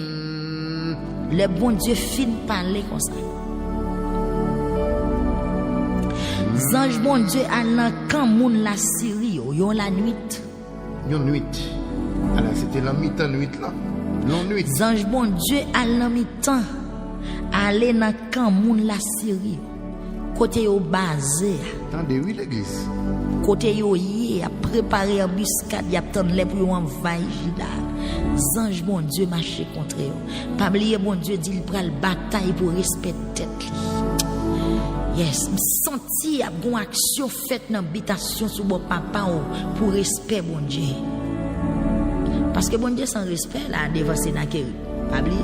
le bon Dieu fin parler comme ça. Ange bon Dieu allant quand moun la Syrie yo la nuit. Yon nuit. Alors c'était la mi-temps nuit là. Non nuit. Ange bon Dieu allant mi-temps aller dans quand moun la Syrie. Côté yo basé. Attendez oui l'église. Côté yo y a préparé embuscade, y a attendre les pour envahir Juda. Ange bon Dieu marcher contre eux. Pas oublier bon Dieu dit il pral bataille pour respecter tête. Yes, me senti a gon action faite dans habitation sur mon papa pour respect bon Dieu. Parce que bon Dieu sans respect là devant c'est na kéri. Pas oublier.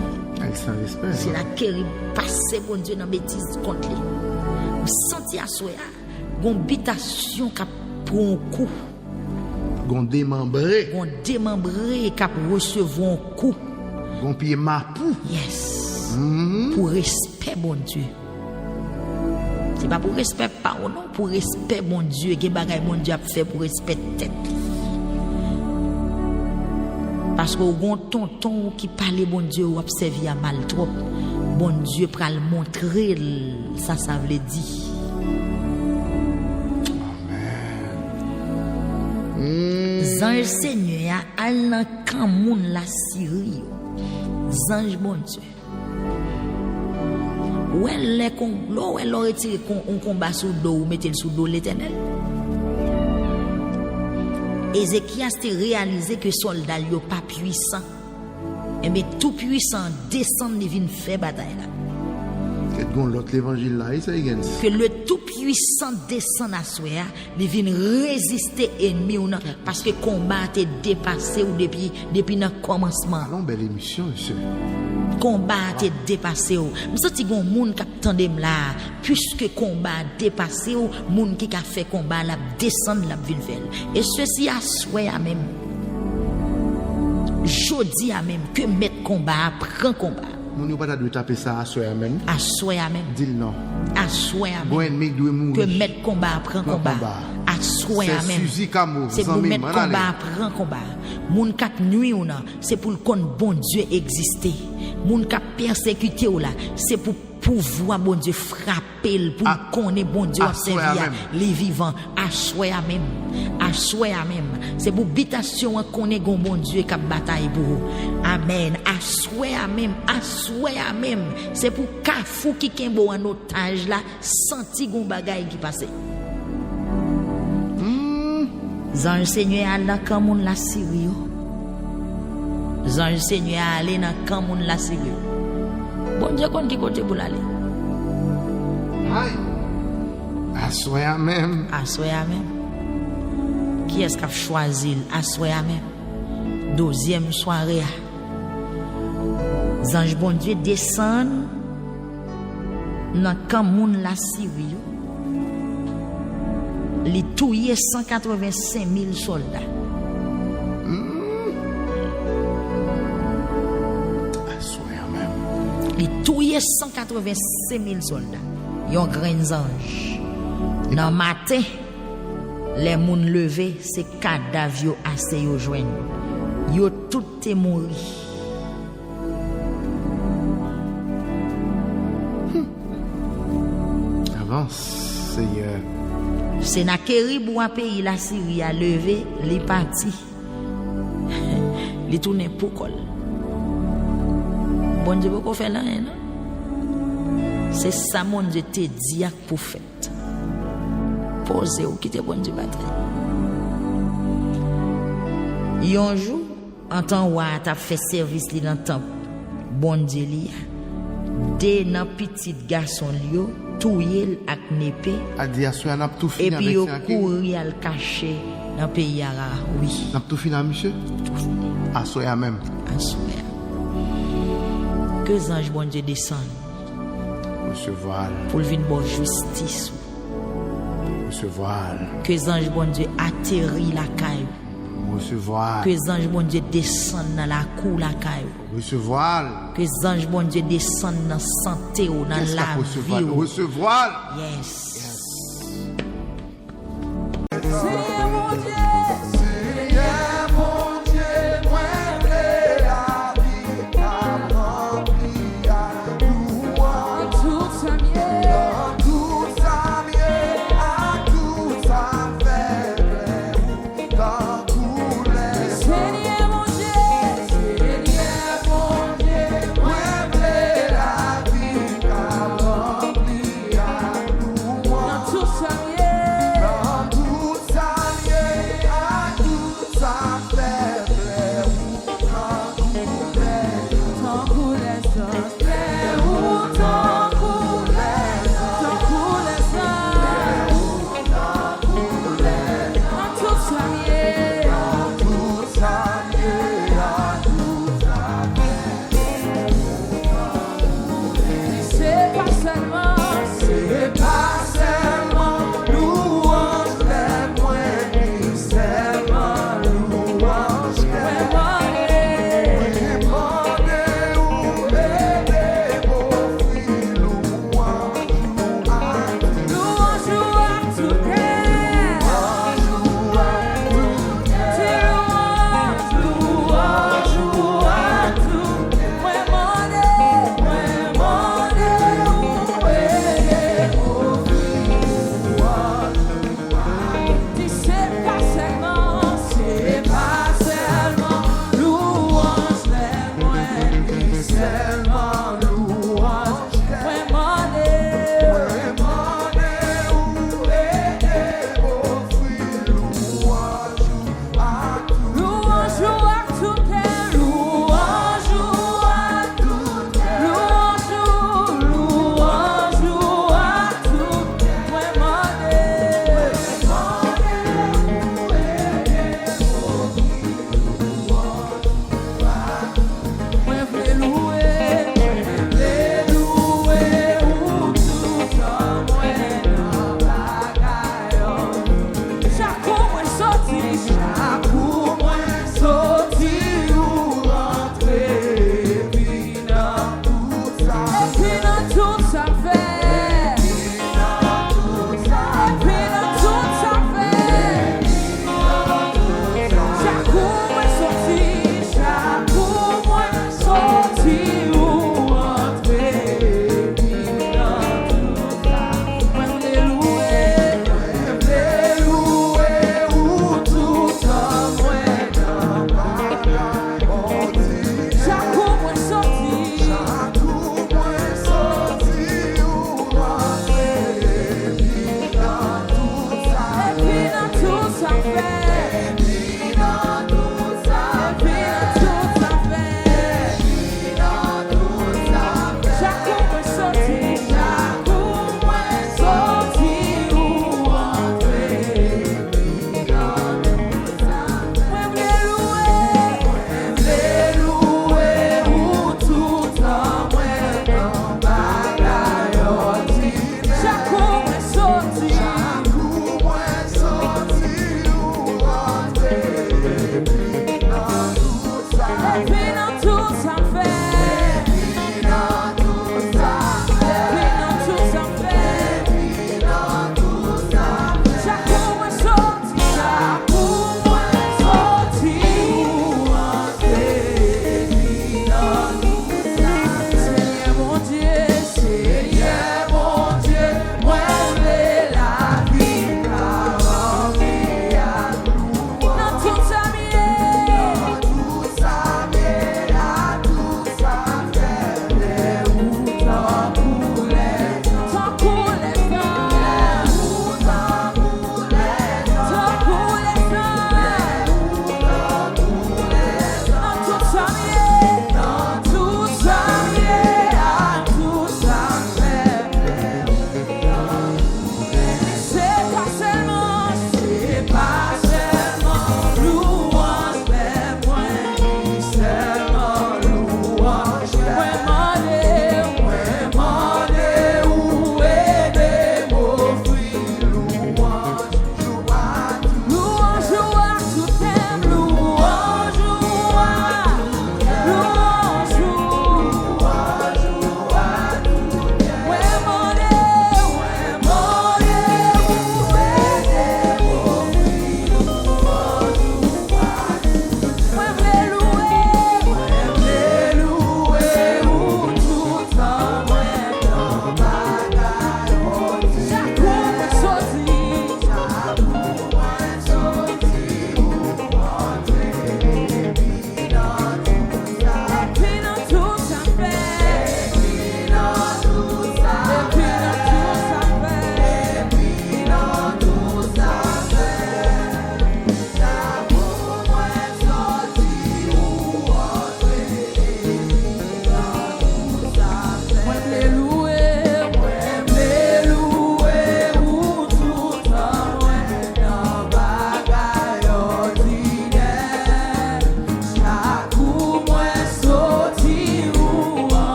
Sans respect. C'est la kéri passer bon Dieu dans bêtise contre lui. Me senti a soya gon habitation qui prend un coup. Gon démembré. Gon démembré qui recevoir un coup. Gon pied mapou. Yes. Pour respect bon Dieu. C'est pas pour respect pas ou non, pour respect mon Dieu, que bagay mon Dieu a fait pour respect tête. Parce que gon tonton qui parle bon Dieu ou observe à mal trop. Bon Dieu pral montrer ça veut dire. Ange Seigneur a dans quand moun la Syrie. Ange bon Dieu. Où elle retiré un combat sous dos ou mettez sous dos l'Éternel. Ézéchias a réalisé que soldat yo pas puissant. Et mais tout puissant descend et vient faire bataille là. L'autre évangile là, que le tout puissant descend à soi, il vient résister ennemi ou non parce que combat est dépassé ou depuis le commencement. Non, belle émission monsieur. Combat est dépassé ou. Me senti gon moun qui attendem là, puisque combat dépassé ou moun qui a fait combat la descendre la ville faire. Et ceci à soi même. Jodi a même que mettre combat prend combat. Mon yo pas de taper ça à soi même. À soi même. Dis non. À soi même. Bon ennemi doit mourir. Que mettre combat prend combat. À soi même. C'est pour mettre combat prend combat. Moun k'ap nuit ou nan, c'est pour le kon bon Dieu exister. Moun k'ap persécuter ou là, c'est pour pouvoir bon Dieu frapper pour connaître bon Dieu servir les vivants à soi même. À soi même. C'est pour habitation connaître bon Dieu qui bataille pour vous. Amen. À soi même, à soi même. C'est pour kafou qui kembo en otage là, senti gon bagay qui passe. Zange Seigneur Allah quand moun la Syrie. Zange Seigneur aller dans quand moun la Syrie. Bon Dieu kon qui côté pour aller. Aïe. Assoya même. Assoya même. Qui est-ce qui a choisi assoya même? Deuxième soirée. Zange bon Dieu descend dans quand moun la Syrie. Les touillé 185 000 soldats. Les touillé 185 000 soldats. Yon grands anges. Dans le matin, les moun levés, c'est cadavres yo assez yo joindre. Yo tout est mort. Avance, Seigneur. Sennacherib ou un pays la Syrie a levé, les parti. Les tourné pour col. Bon Dieu beaucoup faire là non? C'est ça mon Dieu te dit pour faire. Posez ou quitter bon Dieu battre. Un jour en temps où tu as fait service li dans temple bon Dieu li dès nan petit garçon li touyer ak népé et puis yo courir al cacher dans pays arabe oui n'a tout fini monsieur tout fini assoya même assoya que ange bon Dieu descend monsieur voile pour venir bon justice monsieur voile que ange bon Dieu atterrit la caille monsieur voile que ange bon Dieu descend dans la cour la caille monsieur voile que ange bon Dieu descend dans santé ou dans la vie monsieur voile yes Dans tout ça,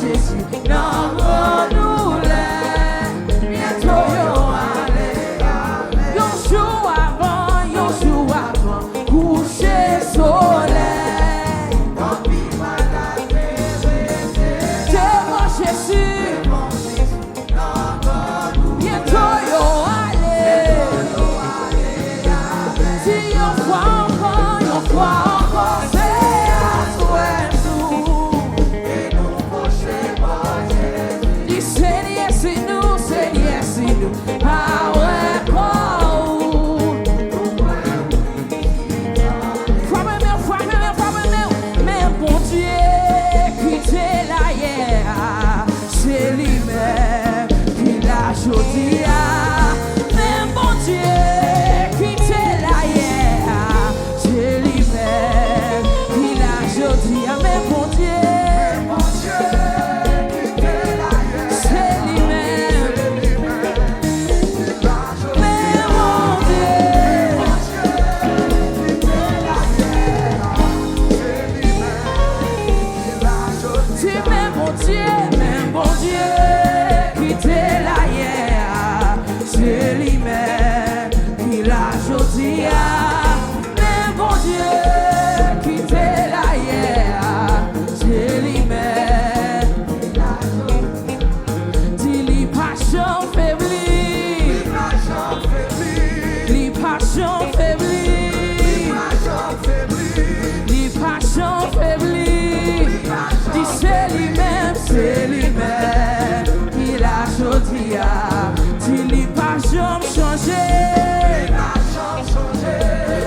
Jésus, non, nous l'est, bientôt yo allez, yo jour avant, coucher soleil, devant Jésus, bientôt yo allez, si yo crois encore, c'est à toi nous, et nous prochains par Jésus. Dis Seigneur, c'est nous, ah ouais, mais bon Dieu, quittez la hier, c'est lui-même qui l'a choisi. Mais bon Dieu, quittez la hier, c'est lui-même qui l'a choisi. Mais bon Dieu, quittez la hier, c'est lui-même. Mais bon Dieu, si même bon Dieu, quittez la hier, c'est lui-même qui l'a choisi. Mais bon Dieu, quittez la hier, c'est lui-même qui l'a choisi. Dis les passions faiblies, les passions faiblies, les passions faiblies. Dis c'est lui-même qui l'a choisi. Dis les passions changées,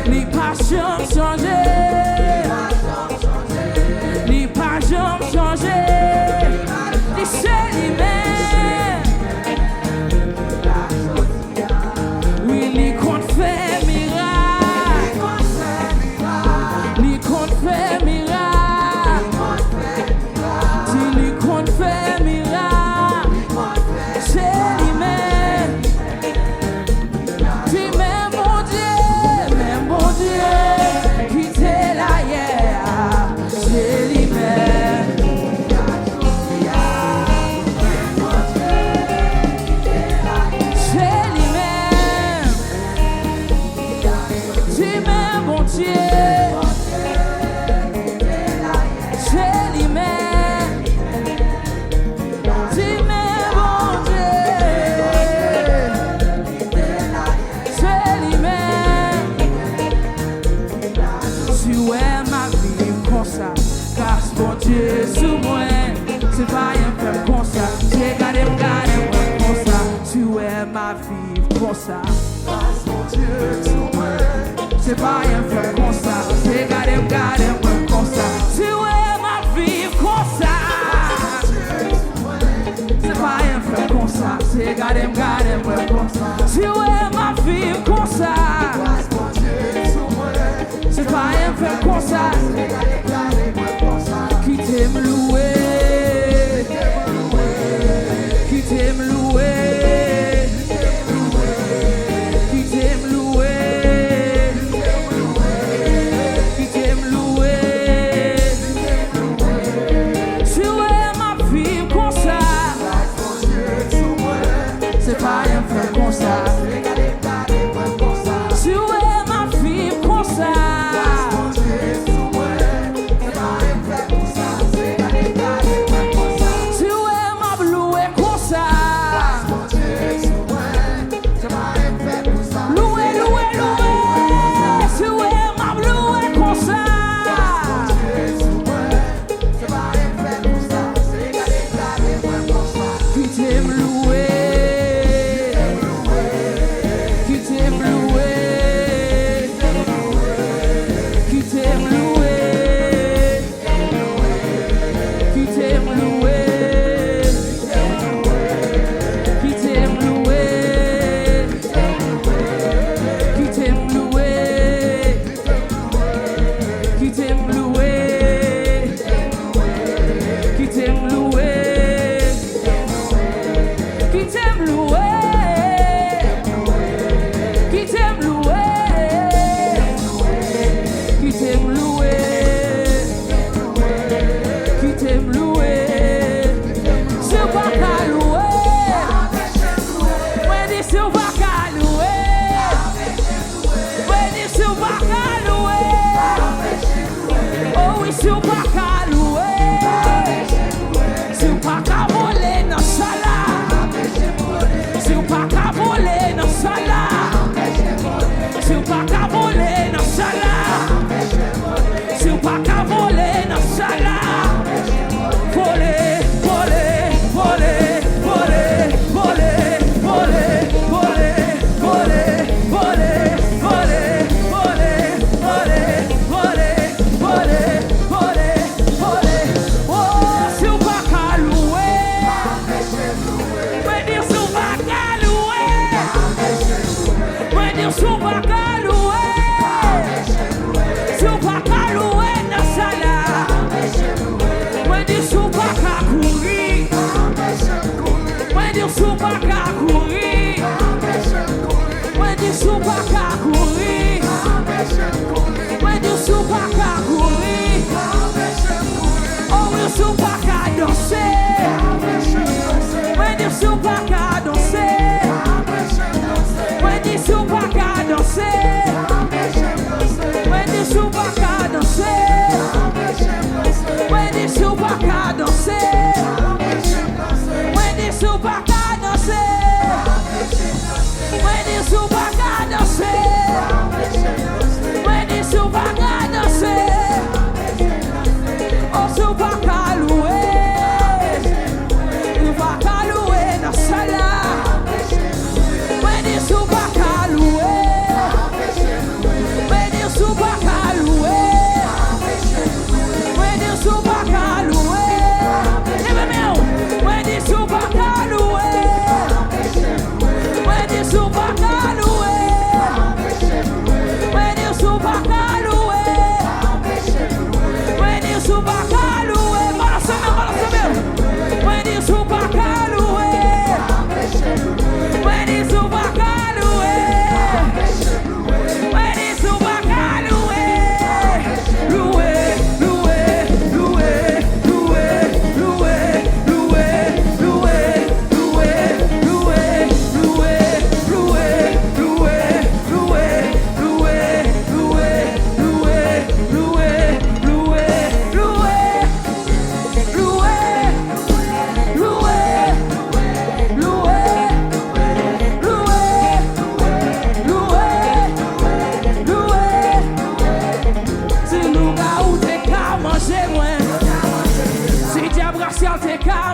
les passions changées, les passions changées. Dis c'est lui-même. Oui, les comptes fait miracle, les comptes fait miracle, dis les comptes fait miracle, c'est lui-même. Dis même bon Dieu, quittez la hier, c'est lui-même. C'est lui-même. Dis même bon Dieu, c'est lui-même. Dis même bon Dieu, c'est lui-même. Si ouais ma vie comme ça, car bon Dieu sous moi, c'est pas un peu comme ça. J'ai gardé moi comme ça. Si ouais ma vie comme ça, car bon Dieu sous moi, c'est pas un peu comme ça. J'ai gardé moi comme ça. Si ouais ma vie comme ça, c'est pas un peu comme ça. J'ai gardé moi comme ça. Si ouais ma vie comme ça, c'est pas un peu comme ça. Qui t'aime louer, qui t'aime louer, qui t'aime louer, qui t'aime louer.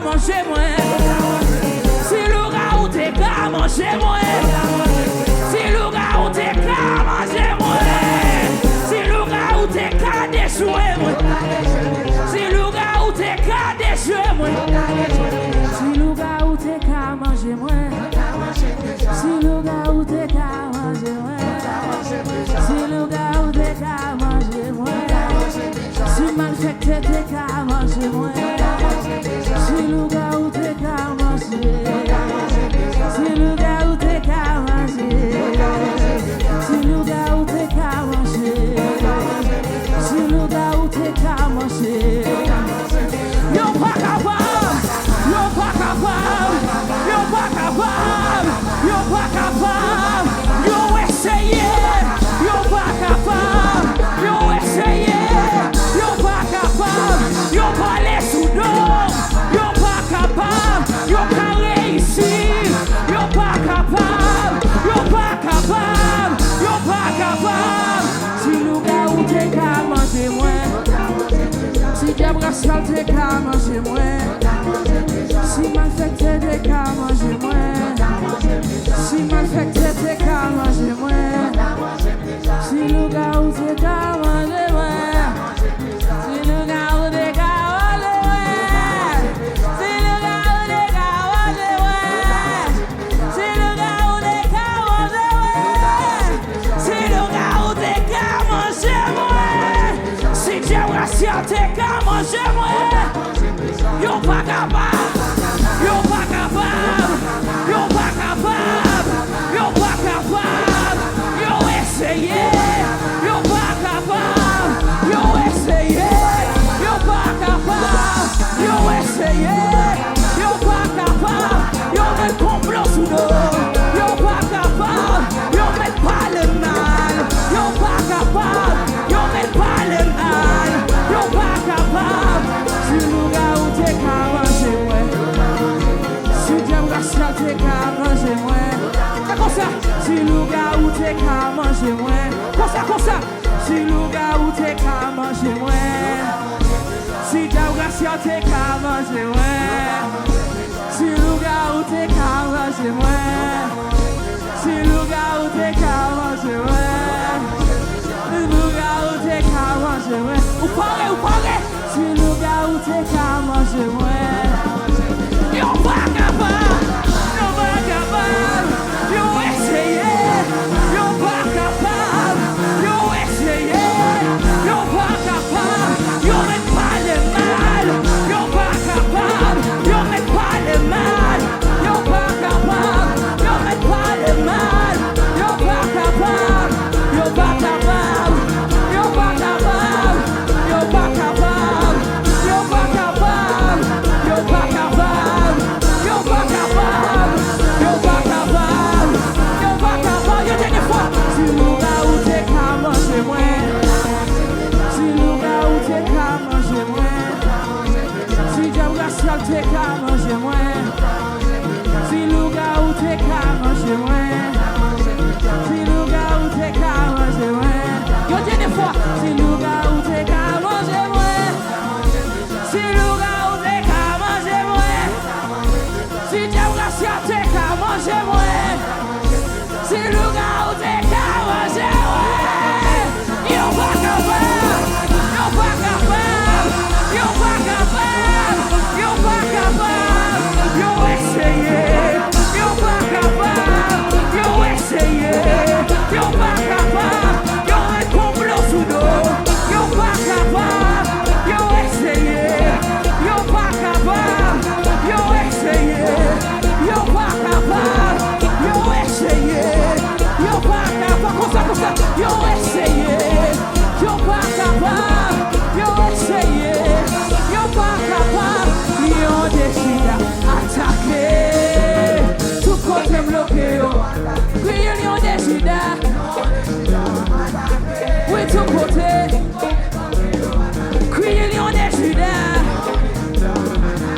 manger moi. Si le gars ou t'es qu'à manger moi. Si le gars ou t'es qu'à manger moi. Si le gars ou t'es qu'à déjouer moi. Si le gars ou t'es qu'à déjouer moi. Si le gars ou t'es qu'à manger moi. Si le gars ou t'es qu'à manger moi. Si le gars ou t'es qu'à manger moi. Si malfecté t'es qu'à manger moi. Si le gars ou t'es qu'à manger. Si le gars ou t'es qu'à manger. Si le gars ou t'es qu'à manger. Si le gars ou t'es qu'à manger. Yo pas capable. Yo pas capable. Yo pas capable. Yo pas capable. Yo essayé. Yo pas capable. Yo essayé. Yo pas capable. Yo pas les sous-dos. Yo pas capable. Yo pas réussi. Yo pas capable. Yo pas capable. Yo pas capable. Si le gars ou t'es qu'à manger moins. Si Gabriel t'es qu'à manger moins. Si malfecté t'es qu'à manger moins. Si malfecté t'es qu'à manger moins. Si le gars ou t'es qu'à manger moins. Si le gars ou t'es qu'à manger moins. Si le gars ou t'es qu'à manger moins. Si le gars ou t'es qu'à manger moins. Si le gars ou t'es qu'à manger moins. Si Gabriel t'es qu'à manger moins. Yo pas capable. Yo pas capable. Yo pas capable. Yo pas capable. Yo essayé. Yo pas capable. Yo essayé. Yo pas capable. Yo essayé. Yo pas capable. Yo met complot sous l'eau. Yo pas capable. Yo met pas le mal. Yo pas capable. Yo met pas le mal. Yo pas capable. Si le gars ou t'es qu'à manger moi. Si j'aime Rachel t'es qu'à manger moi. C'est comme ça. Si le gars ou t'es qu'à manger moi. Comme ça. Si le gars ou t'es qu'à manger moi. Si j'aime Rachel t'es qu'à manger moi. Si le gars ou t'es qu'à manger moi. Si le gars ou t'es qu'à manger moi. Si le gars ou t'es qu'à manger moi. Ou parlez. Si le gars ou t'es qu'à manger moi. Yo pas capable. Yo pas capable. Yo essayé. Yo pas capable. Yo essayé. Yo pas capable. Yo met pas le mal. Yo pas capable. Yo met pas le mal. Yo pas capable. Yo met pas le mal. Yo pas capable. Yo pas capable. Yo pas capable. Yo pas capable. Yo pas capable. Yo pas capable. Yo pas capable. Yo pas capable. Yo pas capable. Yo dernière fois. Si le gars ou t'es qu'à manger moi. Si le gars ou t'es qu'à manger moi. Si Gabriel t'es qu'à manger moi. Si le gars ou t'es qu'à manger moi. Si le gars ou t'es qu'à manger moi. Yo dernière fois. Si le gars ou t'es qu'à manger moi. Si le gars ou t'es qu'à manger moi. Si Gabriel t'es qu'à manger moi. Si le gars ou t'es qu'à manger moi. Yo pas capable. Yo pas capable. Yo pas capable. Yo pas capable. Yo essayé. Yo pas capable. Yo essayé. Yo pas capable. Yo met complot sous l'eau. Yo pas capable. Yo essayé. Yo pas capable. Yo essayé. Yo pas capable. Yo essayé. Yo pas capable. Comme ça. Yo essayé. Yo pas capable. Yo essayé. Yo pas capable. Yo décide attaquer. Tout côté bloqué. Oui, yo décide. Oui, tout côté. Crier lion des Judas.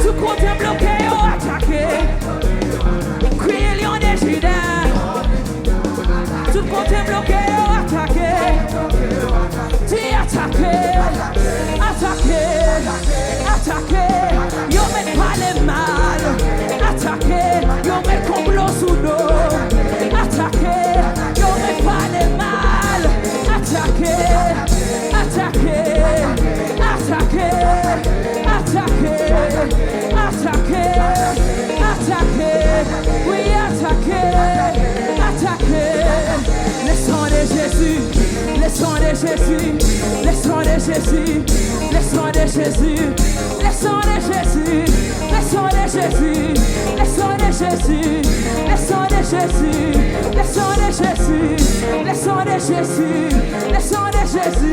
Tout côté bloqué ou attaqué. Crier lion des Judas. Tout côté bloqué ou attaqué. Tu attaqué. Attaqué. Attaqué. Yo met pas les mains. Jésus, le sang de Jésus, le sang de Jésus, le sang de Jésus, le sang de Jésus, le sang de Jésus, le sang de Jésus, le sang de Jésus, le sang de Jésus, le sang de Jésus,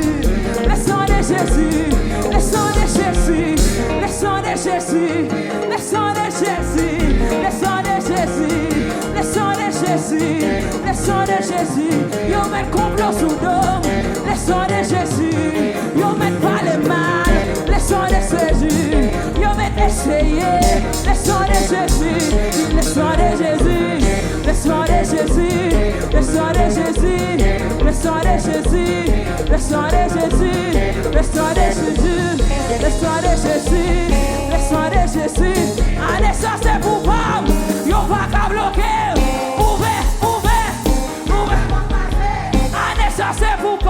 le sang de Jésus, le sang de Jésus, le sang de Jésus, le sang de Jésus, le sang de Jésus, le sang de Jésus, le sang de Jésus, yo met complot sous dôme, le sang de Jésus, yo met pas le mal, le sang de Jésus, yo met essayer, le sang de Jésus, le sang de Jésus, le sang de Jésus, le sang de Jésus, le sang de Jésus, le sang de Jésus, le sang de Jésus, le sang de Jésus, le sang de Jésus, allez ça c'est pour vous, yo pas qu'à bloquer, ouvert, ouvert, ouvert, allez ça c'est pour vous.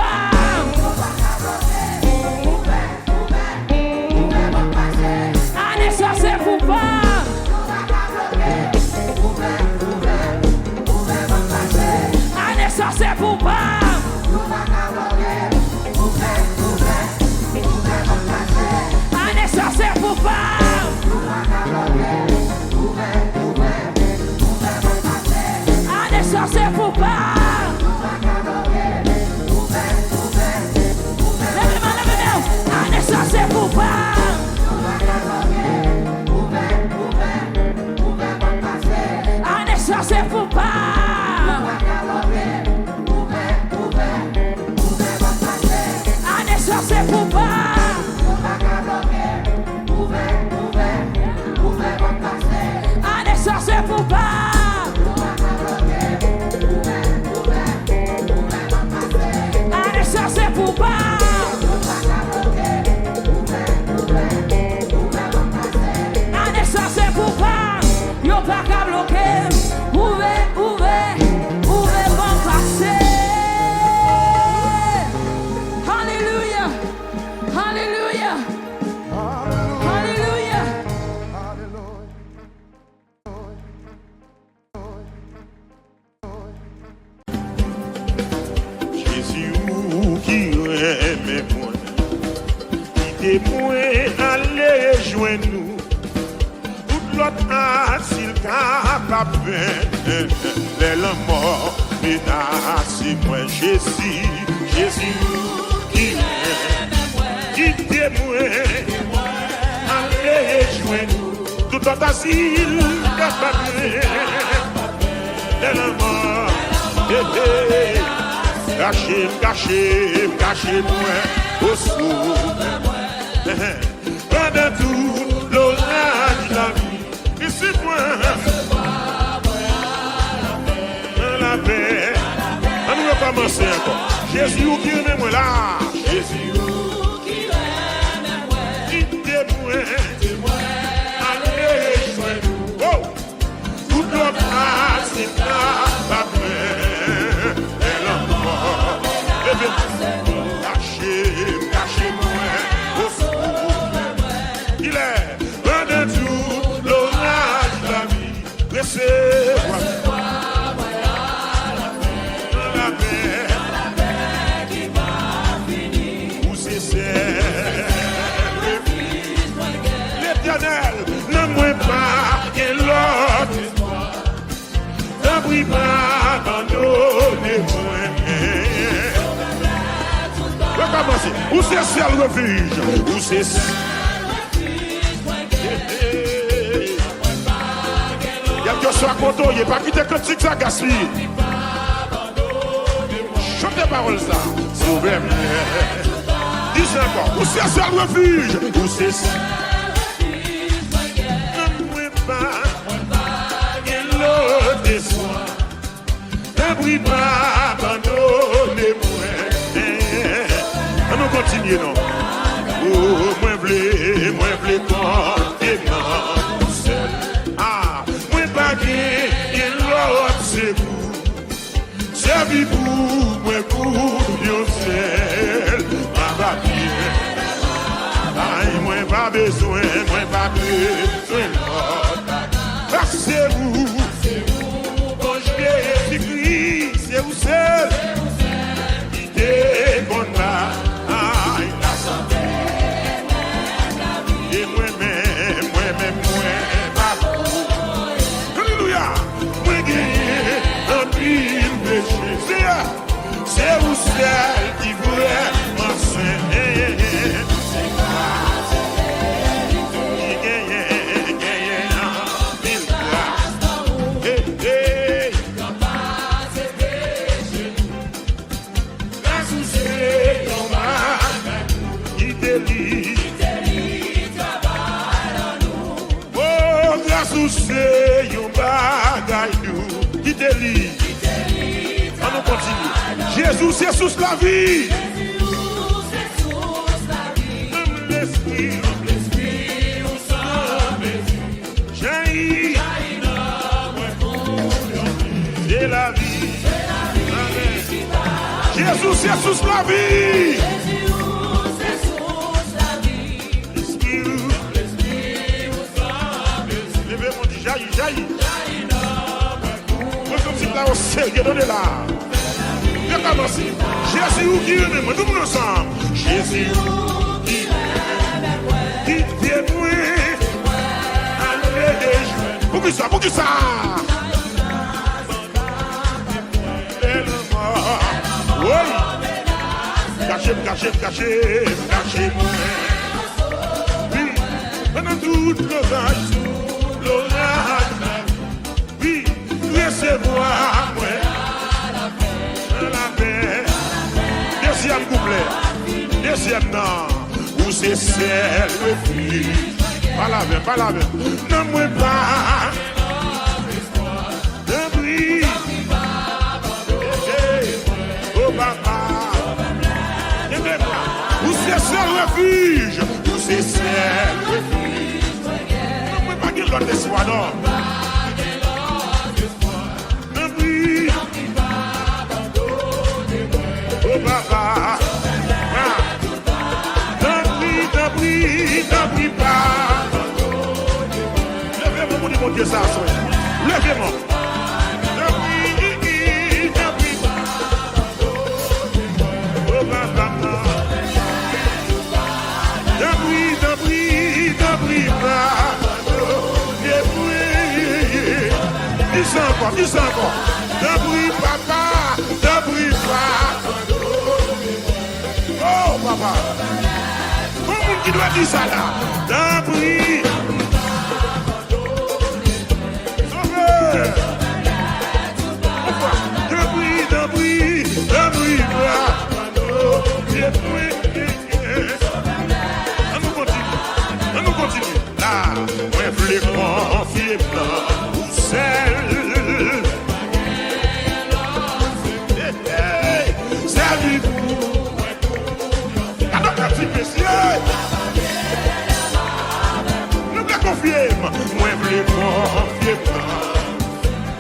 Allez ça c'est pour vous. Allez ça c'est pour vous. Allez ça c'est pour vous. Allez ça c'est pour vous. Allez ça c'est pour vous. Allez ça c'est pour vous. Allez ça c'est pour vous. Allez ça c'est pour vous. Allez ça c'est pour vous. Allez ça c'est pour vous. Yo pas qu'à bloquer. Ouvrez, ouvrez, ouvrez bon passer. Alléluia. Alléluia. Alléluia. Jésus qui aime moi, qui moi aller joindre nous. Toute l'autre asile capable de la mort menace moi. Jésus, Jésus qui aime moi, qui moi aller joindre nous. Toute l'autre asile capable de la mort. Cachez, cachez, cachez-moi au secours. Pendant tout l'orage de la vie, ici moi, la paix. On ne va pas commencer encore. Jésus qui aime moi là. Jésus qui aime moi. Quittez-moi. Allez, joignez-nous. Oh! Tout l'orage c'est là, la paix. Cachez-moi au secours. Il est pendant tout l'orage de la vie. Laissez-moi la paix qui va finir. Où c'est l'Éternel, ne moi pas et l'autre. N'oublie pas abandonnez-moi. Où c'est le refuge? Où c'est quel que soit content, il n'y a pas quitté que tu ça gaspille. Chante les paroles ça. Sauvez-moi. Dis encore. Où c'est le refuge? Où c'est ne pas et l'autre soir. Ne pas abandonnez-moi. On continue non. Oh, moi v'lais compter non seul. Ah, moi pas gagner l'autre c'est vous. Servi pour moi pour Dieu seul. Ma bien. Aïe, moi pas besoin l'autre. C'est vous. Quand je Jésus-Christ, c'est vous seul. Qui t'est qu'on a. c'est vous seul qui vraiment saint. C'est yon bagay nou qui te lit. On nous continue. Jésus c'est sous la vie. Même l'esprit ou jaillit. C'est la vie. Jésus c'est sous la vie. Jaillit. Moi, comme si là, au sérieux, donnez là. Viens commencer. Jésus qui est moi, tout le monde ensemble. Jésus qui témoin. Allez, déjà. Pour qui ça? Oui. Cachez. Oui. Pendant toute l'orage. Oui, laissez-moi, la paix. Deuxième couplet, deuxième non, où c'est celle refuge. Pas la même. Non, moi pas. Ne brille. Oh, papa. Où c'est celle refuge. Où c'est celle refuge. L'autre espoir, non. Oh papa, n'en prie pas. Levez-moi, mon Dieu, ça, levez-moi. N'en prie pas. Oh papa, n'en prie pas. Dis encore. Ne brille papa, ne brille pas. Oh papa. Comment qui doit dire ça là? Ne brille. Sauveur. Ne brille pas. On nous continue. Là, moi je voulais confier blanc. Celle. Nous voulons confier, moi je voulais confier.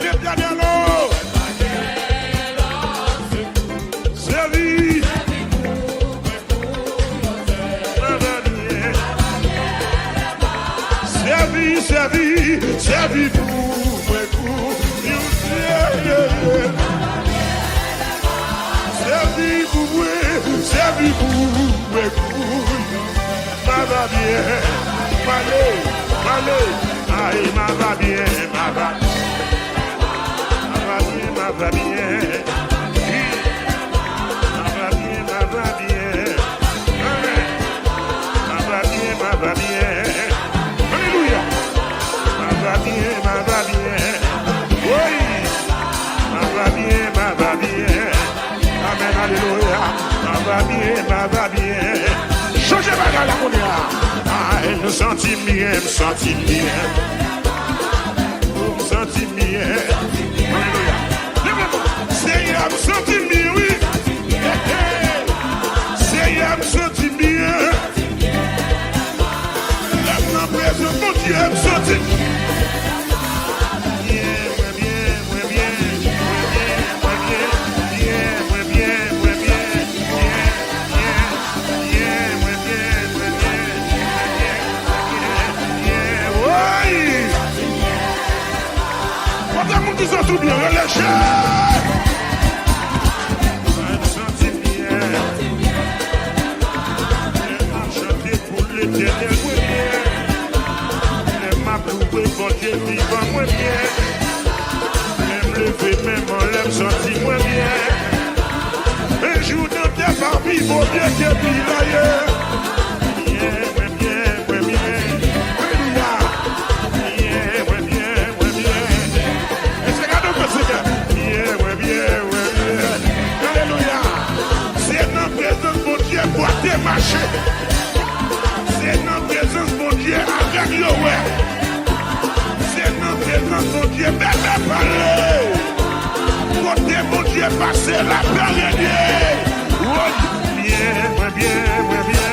Les derniers lots, servi, servi pour servi pour ma va bien, aïe ma va bien, ma va bien, alléluia, ma va bien, oui, ma va bien, amen, alléluia, ma va bien, changez bagarre la monnaie. Me sentis bien. Alléluia. Seigneur, me sentis bien, oui. Seigneur, me sentis bien. La présence de mon Dieu, me sentis bien. Ils sont tout bien relâchés. Je me sentis bien. Chanter pour l'éternel, moi bien. Les m'a prouvé pour Dieu vivant, moi bien. Les me lever même en l'aime, sentis moi bien. puis bon Dieu qui est puis d'ailleurs. Marché. C'est notre présence, mon Dieu, avec le ouais. C'est notre présence, mon Dieu, bébé parler. Côté, mon Dieu, passer la période. Oui, bien. Oui, bien.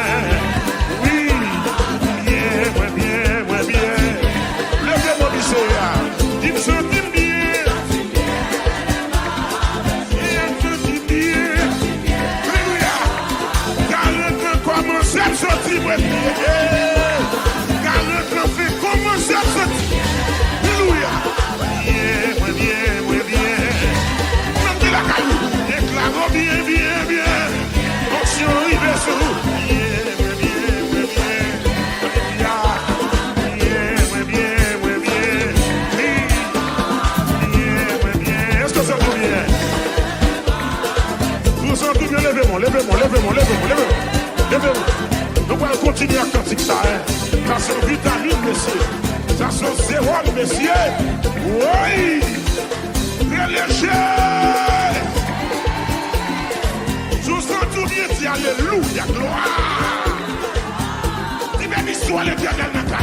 Levez-moi, Bisséa. Dis-moi, dis-moi bien. Sorti, moi, bien. Car le temps fait commencer à sortir. Alléluia. Bien. Non, de la caillou. Déclarons bien. Onction, rive sur nous. Bien. Est-ce que ça va bien? Vous sentez bien, levez-moi. Nous allons continuer à cantiquer ça. Ça c'est vitamine, messieurs. Ça c'est zéro, messieurs. Oui. Reléger. Je vous sens tout bien dit alléluia, gloire. Dis bien l'histoire l'éternel dans la